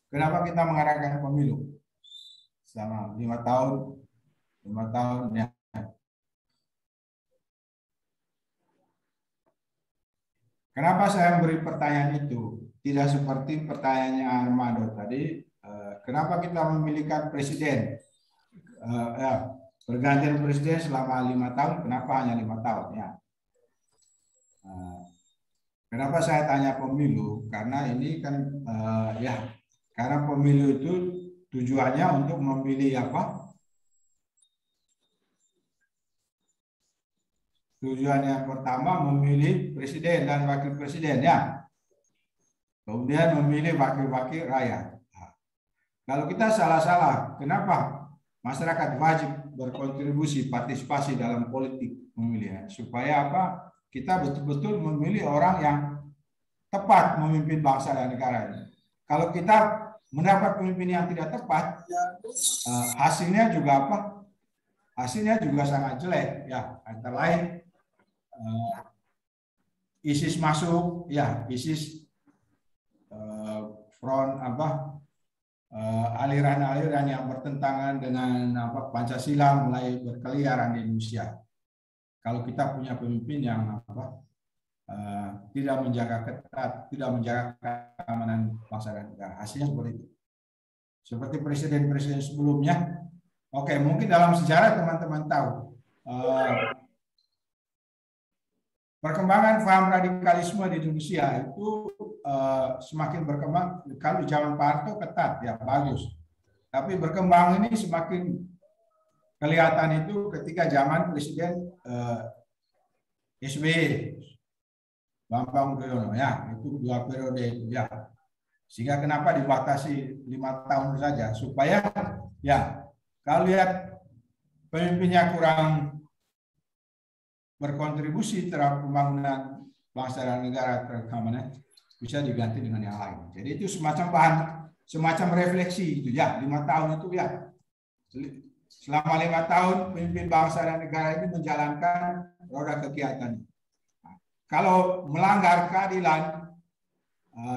Kenapa kita mengadakan pemilu? selama 5 tahun. 5 tahun ya. Kenapa saya memberi pertanyaan itu? Tidak seperti pertanyaannya Armando tadi. Kenapa kita memilihkan presiden? Pergantian presiden selama 5 tahun. Kenapa hanya 5 tahun? Ya. Kenapa saya tanya pemilu? Karena ini kan karena pemilu itu tujuannya untuk memilih apa? Tujuan yang pertama memilih presiden dan wakil presiden ya. Kemudian memilih wakil-wakil rakyat. Nah, kalau kita salah-salah, kenapa masyarakat wajib berkontribusi partisipasi dalam politik memilih? Supaya apa? Kita betul-betul memilih orang yang tepat memimpin bangsa dan negara ini. Kalau kita mendapat pemimpin yang tidak tepat, hasilnya juga apa? Hasilnya juga sangat jelek ya. Antara lain ISIS masuk, ya ISIS front apa aliran-aliran yang bertentangan dengan apa Pancasila mulai berkeliaran di Indonesia. Kalau kita punya pemimpin yang apa tidak menjaga ketat, tidak menjaga keamanan bangsa dan negara, hasilnya seperti itu. Seperti presiden-presiden sebelumnya. Oke, mungkin dalam sejarah teman-teman tahu. Perkembangan paham radikalisme di Indonesia itu semakin berkembang. Kalau zaman Pak Harto ketat, ya bagus. Tapi berkembang ini semakin kelihatan itu ketika zaman Presiden SBY, Bambang Yudhoyono, ya itu 2 periode itu ya. Sehingga kenapa dibatasi 5 tahun saja supaya ya kalau lihat pemimpinnya kurang berkontribusi terhadap pembangunan bangsa dan negara keamanan bisa diganti dengan yang lain. Jadi itu semacam bahan, semacam refleksi itu ya 5 tahun itu ya. Selama 5 tahun pemimpin bangsa dan negara ini menjalankan roda kegiatan. Nah, kalau melanggar keadilan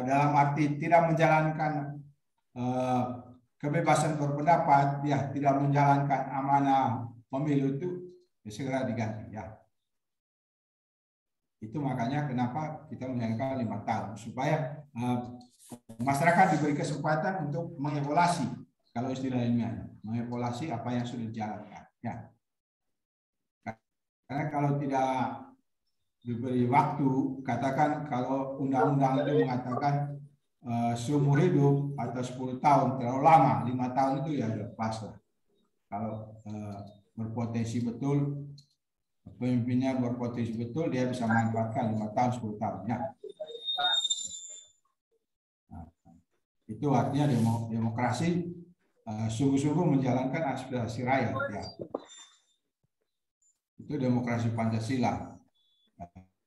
dalam arti tidak menjalankan kebebasan berpendapat, ya tidak menjalankan amanah pemilu itu ya, segera diganti ya. Itu makanya kenapa kita menjalankan 5 tahun supaya masyarakat diberi kesempatan untuk mengevaluasi, kalau istilah ilmiahnya, mengevaluasi apa yang sudah dijalankan. Ya. Karena kalau tidak diberi waktu, katakan kalau undang-undang itu mengatakan seumur hidup atau 10 tahun terlalu lama, 5 tahun itu ya pas lah. Kalau berpotensi betul, pemimpinnya berpotensi betul, dia bisa memanfaatkan 5 tahun, 10 tahun. Ya. Nah, itu artinya demokrasi sungguh-sungguh menjalankan aspirasi rakyat. Ya. Itu demokrasi Pancasila.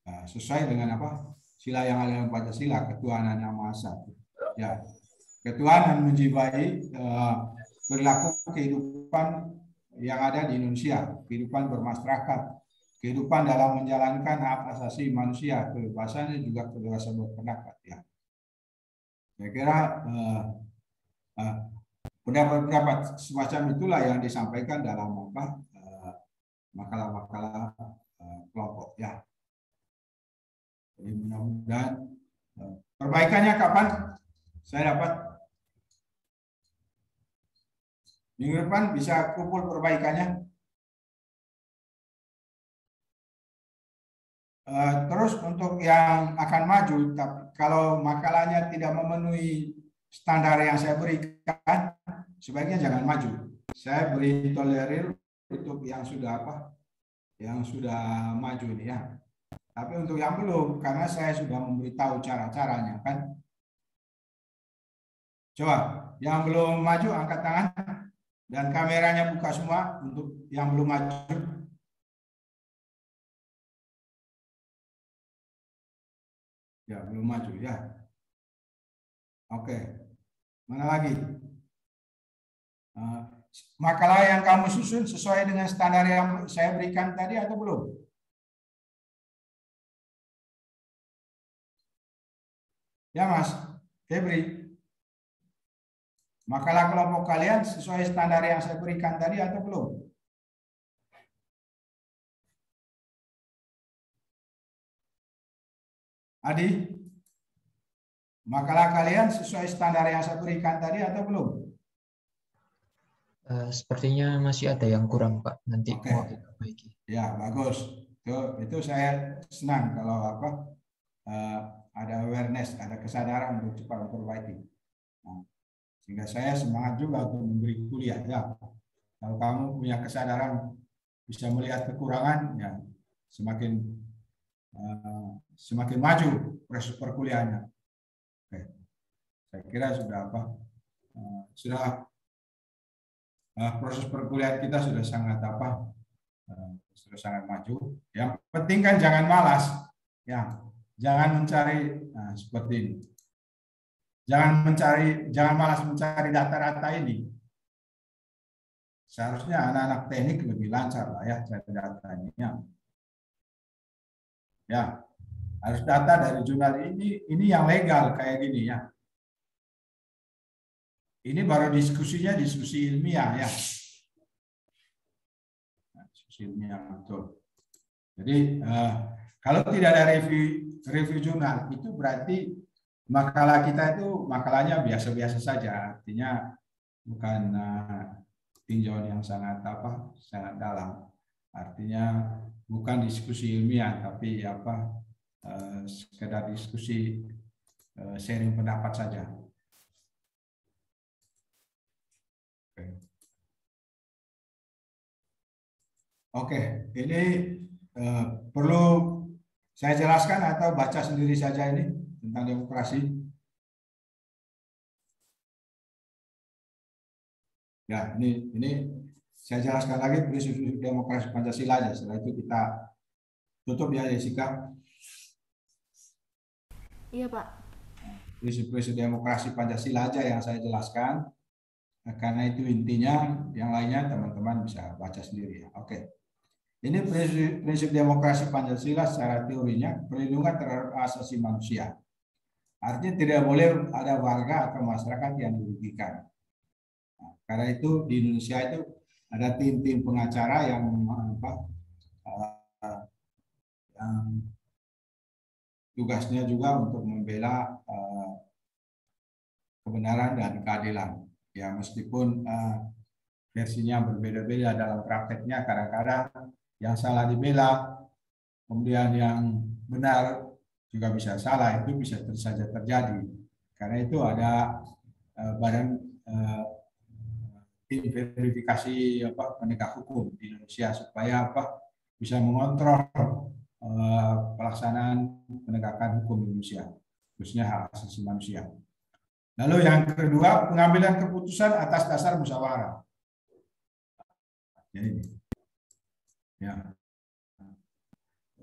Sesuai dengan apa? Sila yang ada dalam Pancasila, ketuhanan yang Maha Esa. Ya. Ketuhanan menjiwai perilaku kehidupan yang ada di Indonesia, kehidupan bermasyarakat, kehidupan dalam menjalankan hak asasi manusia, kebebasan dan juga kebebasan berpendapat. Ya. Saya kira pendapat-pendapat semacam itulah yang disampaikan dalam apa makalah-makalah kelompok. Ya. Jadi mudah-mudahan perbaikannya kapan saya dapat minggu depan bisa kumpul perbaikannya. Terus untuk yang akan maju, kalau makalahnya tidak memenuhi standar yang saya berikan, sebaiknya jangan maju. Saya beri tolerir untuk yang sudah apa, yang sudah maju ini ya. Tapi untuk yang belum, karena saya sudah memberitahu cara-caranya kan. Coba yang belum maju angkat tangan dan kameranya buka semua untuk yang belum maju. Ya, belum maju ya. Oke. Mana lagi? Makalah yang kamu susun sesuai dengan standar yang saya berikan tadi atau belum? Ya, Mas. Febri. Makalah kelompok kalian sesuai standar yang saya berikan tadi atau belum? Adi, makalah kalian sesuai standar yang saya berikan tadi atau belum? Sepertinya masih ada yang kurang, Pak. Nanti mau diperbaiki. Ya, bagus. Itu saya senang kalau ada awareness, ada kesadaran untuk cepat memperbaiki. Nah, sehingga saya semangat juga untuk memberi kuliah. Ya, kalau kamu punya kesadaran bisa melihat kekurangan, ya semakin maju proses perkuliahannya. Oke. Saya kira sudah proses perkuliahan kita sudah sangat sudah sangat maju. Yang penting kan jangan malas, ya, jangan mencari seperti ini. Jangan malas mencari data-data ini. Seharusnya anak-anak teknik lebih lancar lah ya cari datanya. Ya, harus data dari jurnal ini yang legal kayak gini ya. Ini baru diskusinya diskusi ilmiah ya. Diskusi ilmiah betul. Jadi kalau tidak ada review jurnal itu berarti makalah kita itu makalahnya biasa-biasa saja. Artinya bukan tinjauan yang sangat dalam. Artinya bukan diskusi ilmiah tapi sekedar diskusi sharing pendapat saja. Oke, ini perlu saya jelaskan atau baca sendiri saja ini tentang demokrasi? Ya, ini saya jelaskan lagi prinsip demokrasi Pancasila aja. Setelah itu kita tutup ya, Jessica. Iya, Pak. Prinsip demokrasi Pancasila aja yang saya jelaskan. Karena itu intinya, yang lainnya teman-teman bisa baca sendiri ya. Oke. Ini prinsip demokrasi Pancasila secara teorinya perlindungan terhadap hak asasi manusia. Artinya tidak boleh ada warga atau masyarakat yang dirugikan. Nah, karena itu di Indonesia itu ada tim-tim pengacara yang tugasnya juga untuk membela kebenaran dan keadilan. Ya meskipun versinya berbeda-beda dalam prakteknya, kadang-kadang yang salah dibela, kemudian yang benar juga bisa salah, itu bisa saja terjadi. Karena itu ada badan tim verifikasi penegak hukum di Indonesia supaya bisa mengontrol pelaksanaan penegakan hukum di Indonesia, khususnya hak asasi manusia. Lalu yang kedua, pengambilan keputusan atas dasar musyawarah.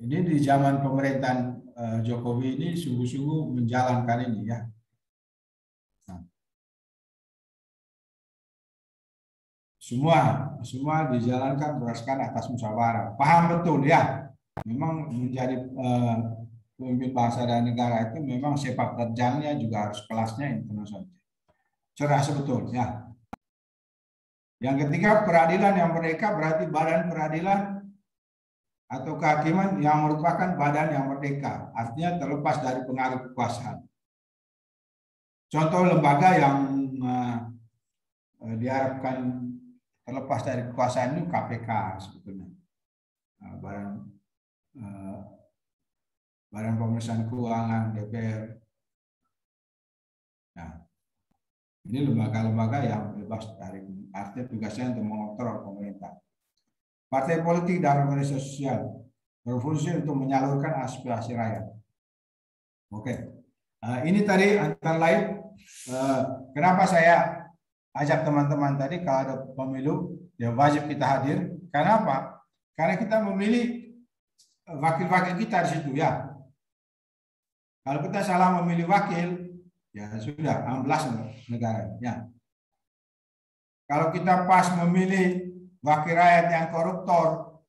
Ini di zaman pemerintahan Jokowi ini sungguh-sungguh menjalankan ini ya. Semua dijalankan berdasarkan atas musyawarah. Paham betul ya. Memang menjadi pemimpin bangsa dan negara itu memang sepak terjangnya juga harus kelasnya internasional. Cerdas betul ya. Yang ketiga, peradilan yang merdeka berarti badan peradilan atau kehakiman yang merupakan badan yang merdeka, artinya terlepas dari pengaruh kekuasaan. Contoh lembaga yang diharapkan terlepas dari kekuasaan itu KPK sebetulnya. Badan Pemeriksaan Keuangan, DPR. Nah, ini lembaga-lembaga yang bebas dari artinya tugasnya untuk mengontrol pemerintah. Partai politik dan organisasi sosial berfungsi untuk menyalurkan aspirasi rakyat. Oke, ini tadi antara lain kenapa saya ajak teman-teman tadi kalau ada pemilu ya wajib kita hadir. Karena apa? Karena kita memilih wakil-wakil kita di situ ya. Kalau kita salah memilih wakil, ya sudah amblas negara. Ya. Kalau kita pas memilih wakil rakyat yang koruptor,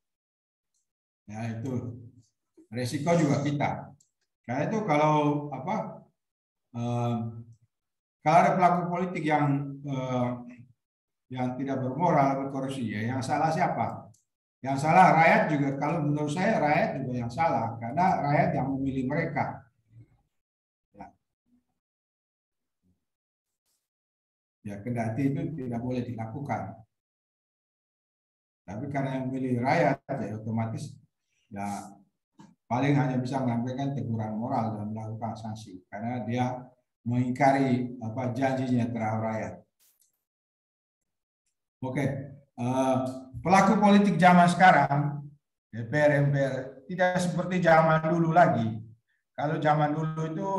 ya itu resiko juga kita. Karena itu kalau Kalau ada pelaku politik yang tidak bermoral, berkorupsi, ya yang salah siapa? Yang salah rakyat juga. Kalau menurut saya rakyat juga yang salah, karena rakyat yang memilih mereka. Ya kendati itu tidak boleh dilakukan. Tapi karena yang memilih rakyat, ya otomatis ya paling hanya bisa menyampaikan teguran moral dan melakukan sanksi karena dia mengingkari janjinya terhadap rakyat. Oke, pelaku politik zaman sekarang DPR, MPR tidak seperti zaman dulu lagi. Kalau zaman dulu itu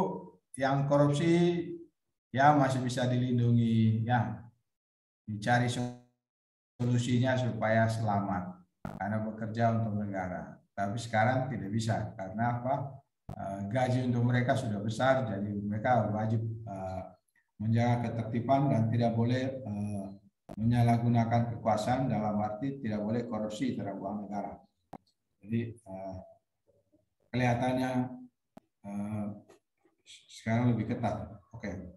yang korupsi ya masih bisa dilindungi, ya dicari solusinya supaya selamat karena bekerja untuk negara. Tapi sekarang tidak bisa karena apa? Gaji untuk mereka sudah besar, jadi mereka wajib menjaga ketertiban dan tidak boleh menyalahgunakan kekuasaan, dalam arti tidak boleh korupsi terhadap uang negara. Jadi kelihatannya sekarang lebih ketat. Oke.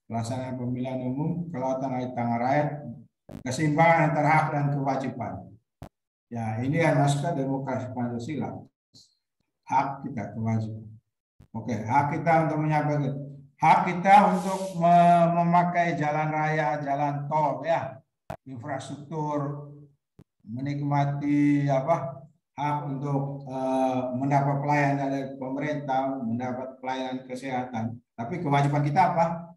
Pelaksanaan pemilihan umum, kelautan air tanah rakyat, keseimbangan antara hak dan kewajiban. Ya, ini yang masuk ke demokrasi Pancasila. Hak kita, kewajiban. Oke, hak kita untuk menyampaikan, hak kita untuk memakai jalan raya, jalan tol, ya, infrastruktur, menikmati hak untuk mendapat pelayanan dari pemerintah, mendapat pelayanan kesehatan. Tapi kewajiban kita apa?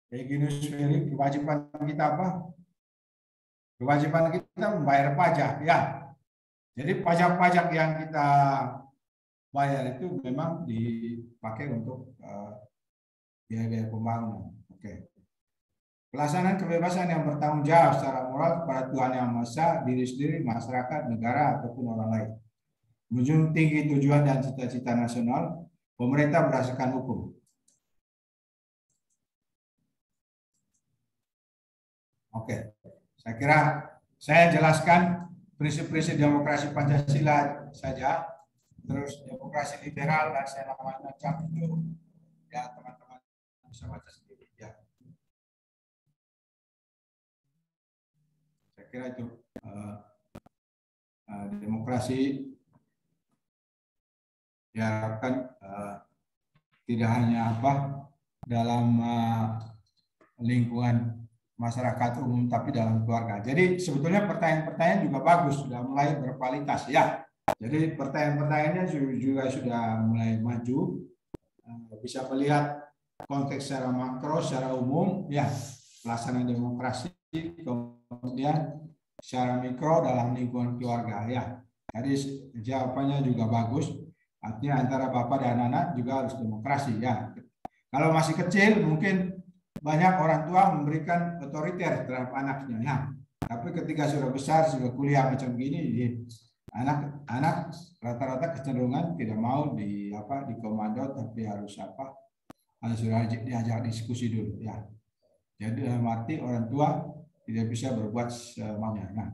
Kewajiban kita apa? Kewajiban kita membayar pajak, ya. Jadi pajak-pajak yang kita bayar itu memang dipakai untuk biaya-biaya pembangunan. Oke. Pelaksanaan kebebasan yang bertanggung jawab secara moral kepada Tuhan Yang Maha Esa, diri sendiri, masyarakat, negara, ataupun orang lain. Menjunjung tinggi tujuan dan cita-cita nasional, pemerintah berdasarkan hukum. Oke, saya kira saya jelaskan prinsip-prinsip demokrasi Pancasila saja, terus demokrasi liberal dan segala macam itu ya teman-teman bisa baca sendiri ya. Saya kira itu demokrasi diharapkan tidak hanya dalam lingkungan masyarakat umum, tapi dalam keluarga. Jadi sebetulnya pertanyaan-pertanyaan juga bagus, sudah mulai berkualitas ya. Jadi pertanyaan-pertanyaannya juga sudah mulai maju, bisa melihat konteks secara makro, secara umum, ya pelaksanaan demokrasi, kemudian secara mikro dalam lingkungan keluarga ya. Jadi jawabannya juga bagus, artinya antara bapak dan anak juga harus demokrasi ya. Kalau masih kecil mungkin banyak orang tua memberikan otoriter terhadap anaknya ya. Tapi ketika sudah besar, sudah kuliah macam gini, anak rata-rata kecenderungan tidak mau dikomando, tapi harus harus diajak diskusi dulu ya. Jadi dalam arti orang tua tidak bisa berbuat semaunya. Nah,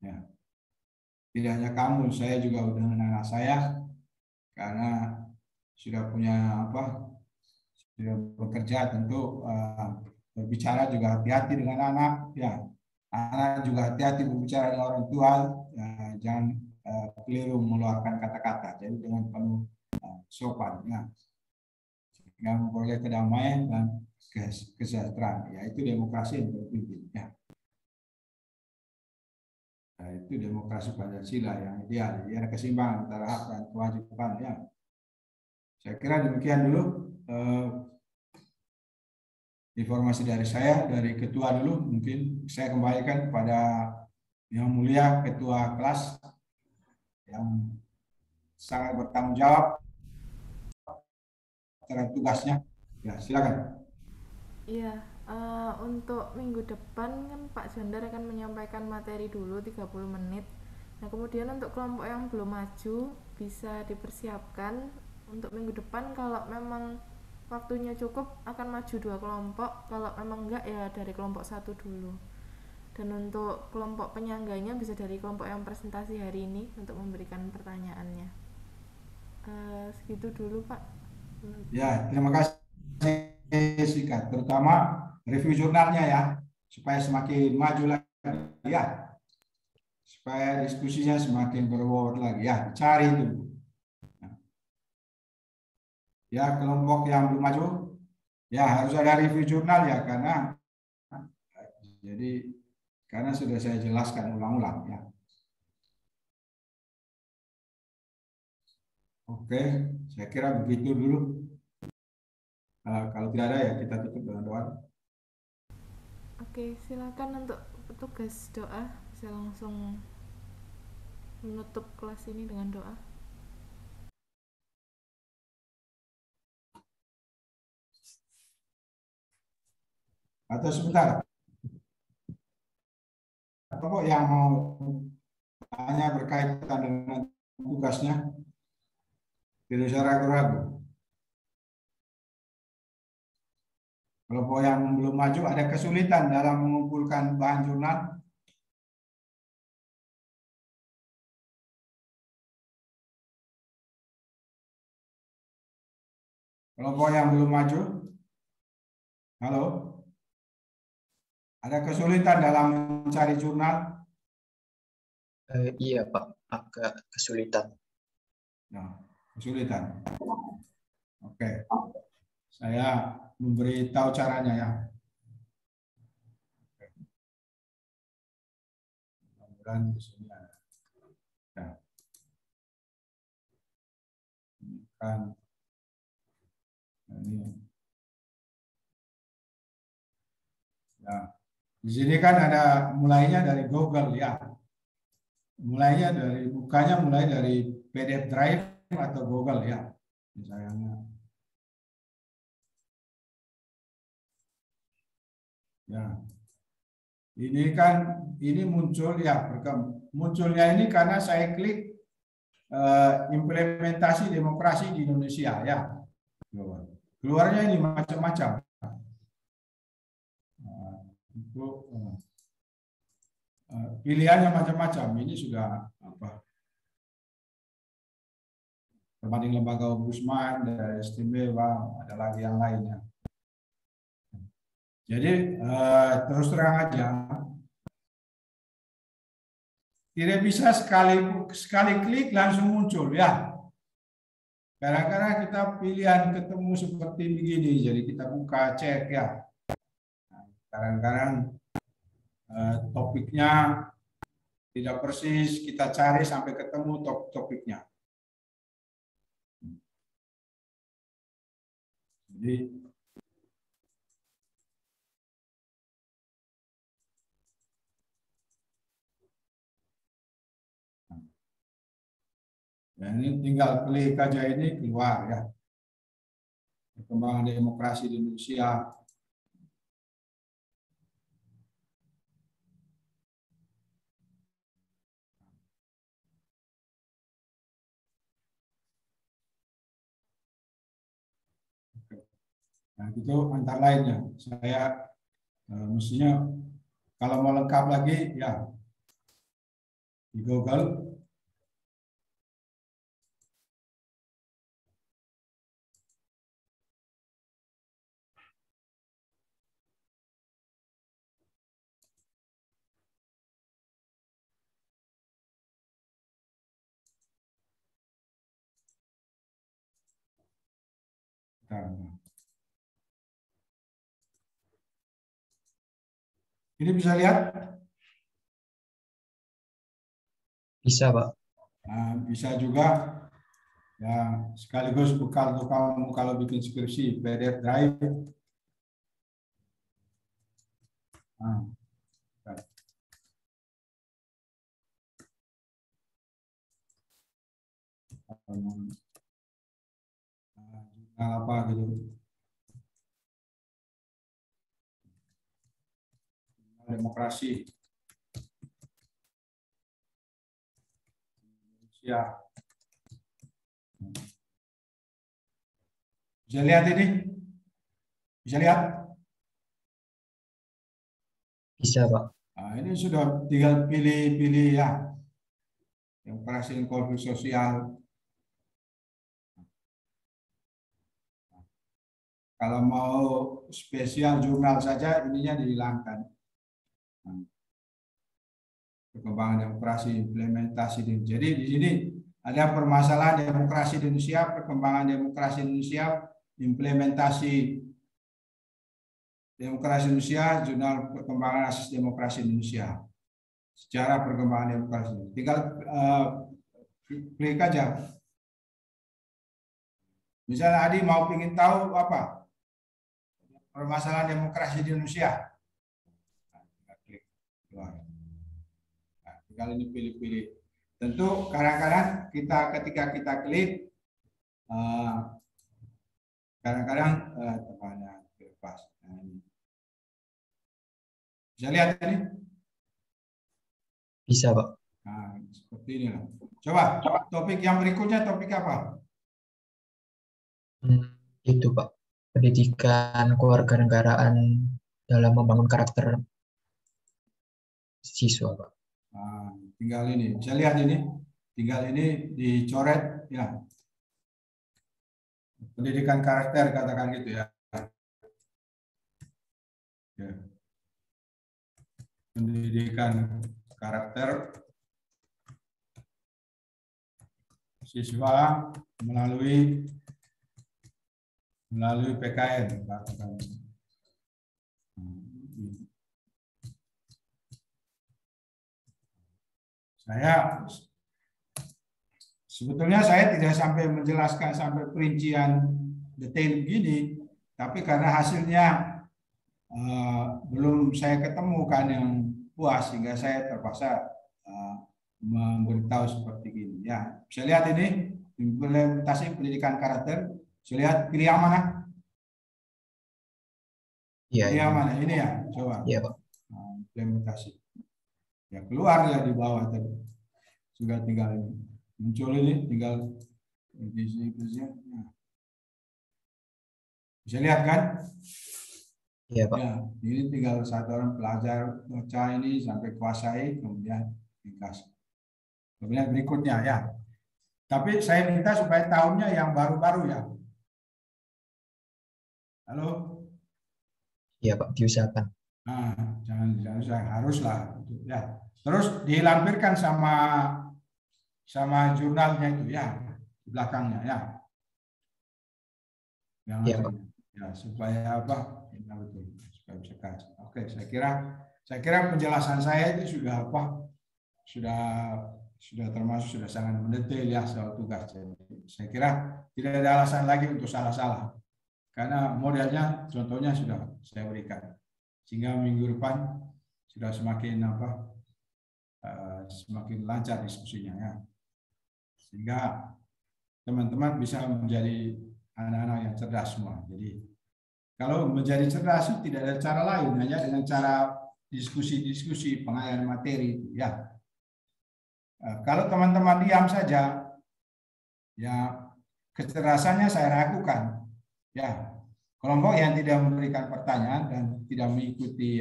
ya. Tidak hanya kamu, saya juga dengan anak saya karena sudah punya sudah bekerja, tentu berbicara juga hati-hati dengan anak ya. Anak juga hati-hati berbicara dengan orang tua, jangan keliru mengeluarkan kata-kata, jadi dengan penuh sopan ya. Sehingga memperoleh kedamaian dan kesejahteraan, yaitu demokrasi yang terpimpin ya. Nah, itu demokrasi Pancasila yang ideal, ya, ada keseimbangan antara hak dan kewajiban ya. Saya kira demikian dulu informasi dari saya, dari ketua dulu. Mungkin saya kembalikan kepada yang mulia ketua kelas yang sangat bertanggung jawab terhadap tugasnya. Ya, silakan. Iya, untuk minggu depan kan Pak Jandar akan menyampaikan materi dulu 30 menit. Nah, kemudian untuk kelompok yang belum maju bisa dipersiapkan untuk minggu depan. Kalau memang waktunya cukup akan maju 2 kelompok, kalau memang enggak ya dari kelompok 1 dulu. Dan untuk kelompok penyangganya bisa dari kelompok yang presentasi hari ini untuk memberikan pertanyaannya. Segitu dulu Pak. Ya, terima kasih sikat, terutama review jurnalnya ya, supaya semakin maju lagi ya, supaya diskusinya semakin berbobot lagi ya, cari dulu. Ya, kelompok yang belum maju, ya harus ada review jurnal ya, karena sudah saya jelaskan ulang-ulang ya. Oke, saya kira begitu dulu. Kalau tidak ada ya kita tutup dengan doa. Oke, silakan untuk petugas doa, bisa langsung menutup kelas ini dengan doa. Atau sebentar, apa yang mau tanya berkaitan dengan tugasnya? Tidak usah ragu-ragu. Kelompok yang belum maju ada kesulitan dalam mengumpulkan bahan jurnal. Kelompok yang belum maju, halo? Ada kesulitan dalam mencari jurnal? Iya Pak, agak kesulitan. Nah, kesulitan. Oke, saya memberitahu caranya ya. Mudah-mudahan di sini ada. Nah, ini kan ini. Nah, di sini kan ada mulainya dari Google ya. Mulainya dari bukanya mulai dari PDF Drive atau Google ya. Misalnya. Ya. Ini muncul ya, munculnya ini karena saya klik implementasi demokrasi di Indonesia ya. Keluarnya ini macam-macam. Pilihannya macam-macam. Ini sudah perbanding lembaga ombudsman, daerah istimewa, ada lagi yang lainnya. Jadi terus terang aja, tidak bisa sekali klik langsung muncul ya. Kadang-kadang kita pilihan ketemu seperti begini, jadi kita buka cek ya. Kadang-kadang topiknya tidak persis, kita cari sampai ketemu topiknya. Jadi ya, ini tinggal klik aja ini keluar ya. Perkembangan demokrasi di Indonesia. Nah, itu antara lainnya. Saya mestinya kalau mau lengkap lagi ya di Google. Ini bisa lihat? Bisa, Pak. Nah, bisa juga ya, sekaligus bekal untuk kamu kalau bikin skripsi PDF Drive. Nah, apa gitu. Demokrasi Indonesia. Bisa lihat ini? Bisa lihat? Bisa, Pak. Nah, ini sudah tinggal pilih ya. Demokrasi dan konflik sosial. Kalau mau spesial jurnal saja, ininya dihilangkan. Perkembangan demokrasi, implementasi. Jadi di sini ada permasalahan demokrasi di Indonesia, perkembangan demokrasi Indonesia, implementasi demokrasi Indonesia, jurnal perkembangan asas demokrasi Indonesia, sejarah perkembangan demokrasi. Tinggal klik aja. Misalnya Adi mau ingin tahu apa permasalahan demokrasi di Indonesia, klik keluar. Tinggal ini pilih-pilih. Tentu kadang-kadang ketika kita klik, kadang-kadang tempatnya lepas. Nah, ini. Bisa lihat ini? Bisa, Pak. Nah, seperti ini. Coba topik yang berikutnya, topik apa? Itu, Pak. Pendidikan kewarganegaraan dalam membangun karakter siswa, Pak. Nah, tinggal ini. Bisa lihat ini? Tinggal ini dicoret, ya. Pendidikan karakter, katakan gitu ya. Ya. Pendidikan karakter siswa melalui PKN. Sebetulnya saya tidak sampai menjelaskan sampai perincian detail begini, tapi karena hasilnya belum saya ketemukan yang puas, sehingga saya terpaksa memberitahu seperti ini. Ya, bisa lihat ini implementasi pendidikan karakter. Bisa lihat pilih yang mana? Iya. Pilih yang mana? Ini ya, coba. Iya, Pak. Implementasi. Ya keluar ya di bawah tadi. Sudah tinggal ini. Muncul ini, tinggal di sini. Nah. Bisa lihat kan? Iya, Pak. Ya, ini tinggal satu orang pelajar baca ini sampai kuasai, kemudian dikasih. Kemudian berikutnya ya. Tapi saya minta supaya tahunnya yang baru-baru ya. Halo? Iya, Pak, diusahakan. Nah, jangan haruslah ya. Terus dilampirkan sama jurnalnya itu ya, di belakangnya ya. Yang Iya, Pak. Ya, supaya apa? Ya, betul, supaya bisa kasih. Oke, saya kira penjelasan saya itu sudah apa? Sudah termasuk sudah sangat mendetail ya soal tugas. Saya kira tidak ada alasan lagi untuk salah-salah. Karena modelnya, contohnya sudah saya berikan, sehingga minggu depan sudah semakin semakin lancar diskusinya ya, sehingga teman-teman bisa menjadi anak-anak yang cerdas semua. Jadi kalau menjadi cerdas itu tidak ada cara lain, hanya dengan cara diskusi-diskusi pengalihan materi itu ya. Kalau teman-teman diam saja, ya kecerdasannya saya ragukan. Ya, kelompok yang tidak memberikan pertanyaan dan tidak mengikuti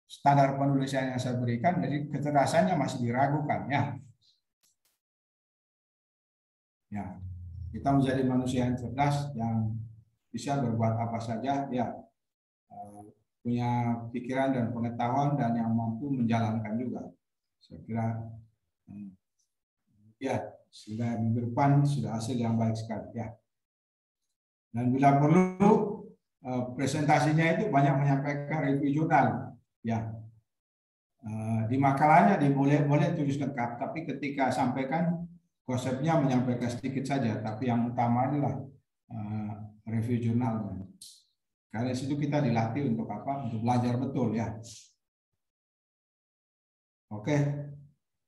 standar penulisan yang saya berikan, jadi kecerdasannya masih diragukan ya. Ya, kita menjadi manusia yang cerdas yang bisa berbuat apa saja ya, punya pikiran dan pengetahuan dan yang mampu menjalankan juga. Saya kira ya, sehingga minggu depan sudah hasil yang baik sekali ya. Dan bila perlu presentasinya itu banyak menyampaikan review jurnal ya. Di makalahnya boleh tulis lengkap, tapi ketika sampaikan konsepnya menyampaikan sedikit saja, tapi yang utama adalah review jurnalnya. Karena situ kita dilatih untuk apa? Untuk belajar betul ya. Oke,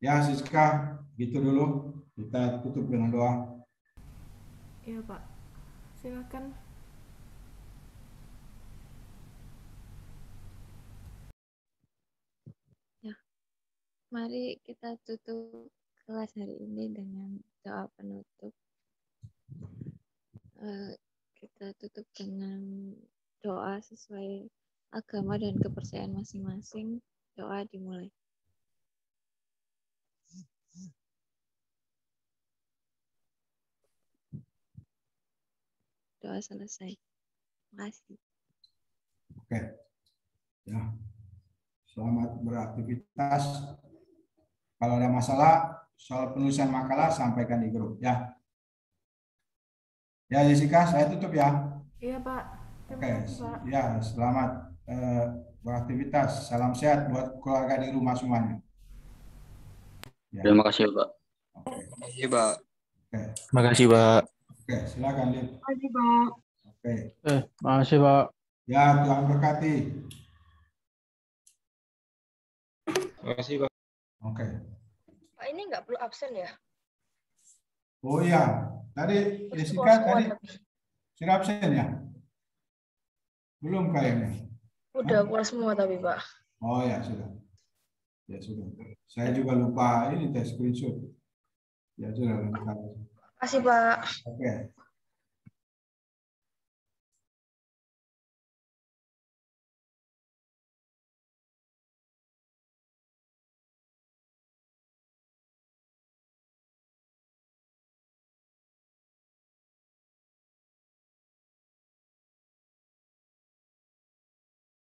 ya Siska, gitu dulu. Kita tutup dengan doa. Iya Pak, silakan. Ya, mari kita tutup kelas hari ini dengan doa penutup. Kita tutup dengan doa sesuai agama dan kepercayaan masing-masing. Doa dimulai. doa selesai. Terima kasih. Oke. Ya. Selamat beraktivitas. Kalau ada masalah soal penulisan makalah sampaikan di grup ya. Ya Jessica, saya tutup ya. Iya Pak. Oke. Ya, selamat beraktivitas. Salam sehat buat keluarga di rumah semuanya. Ya. Terima kasih, Pak. Terima kasih, Pak. Oke. Terima kasih, Pak. Oke, silakan Lip. Terima kasih, Pak. Oke. Makasih Pak. Ya, Tuhan berkati. Terima kasih, Pak. Oke. Pak, ini nggak perlu absen ya? Oh iya, tadi Jessica tadi sudah absen ya? Belum kayaknya. Udah keluar semua tapi Pak. Oh ya sudah. Ya sudah. Saya juga lupa ini tes screenshot. Ya sudah. Terima kasih Pak. Oke.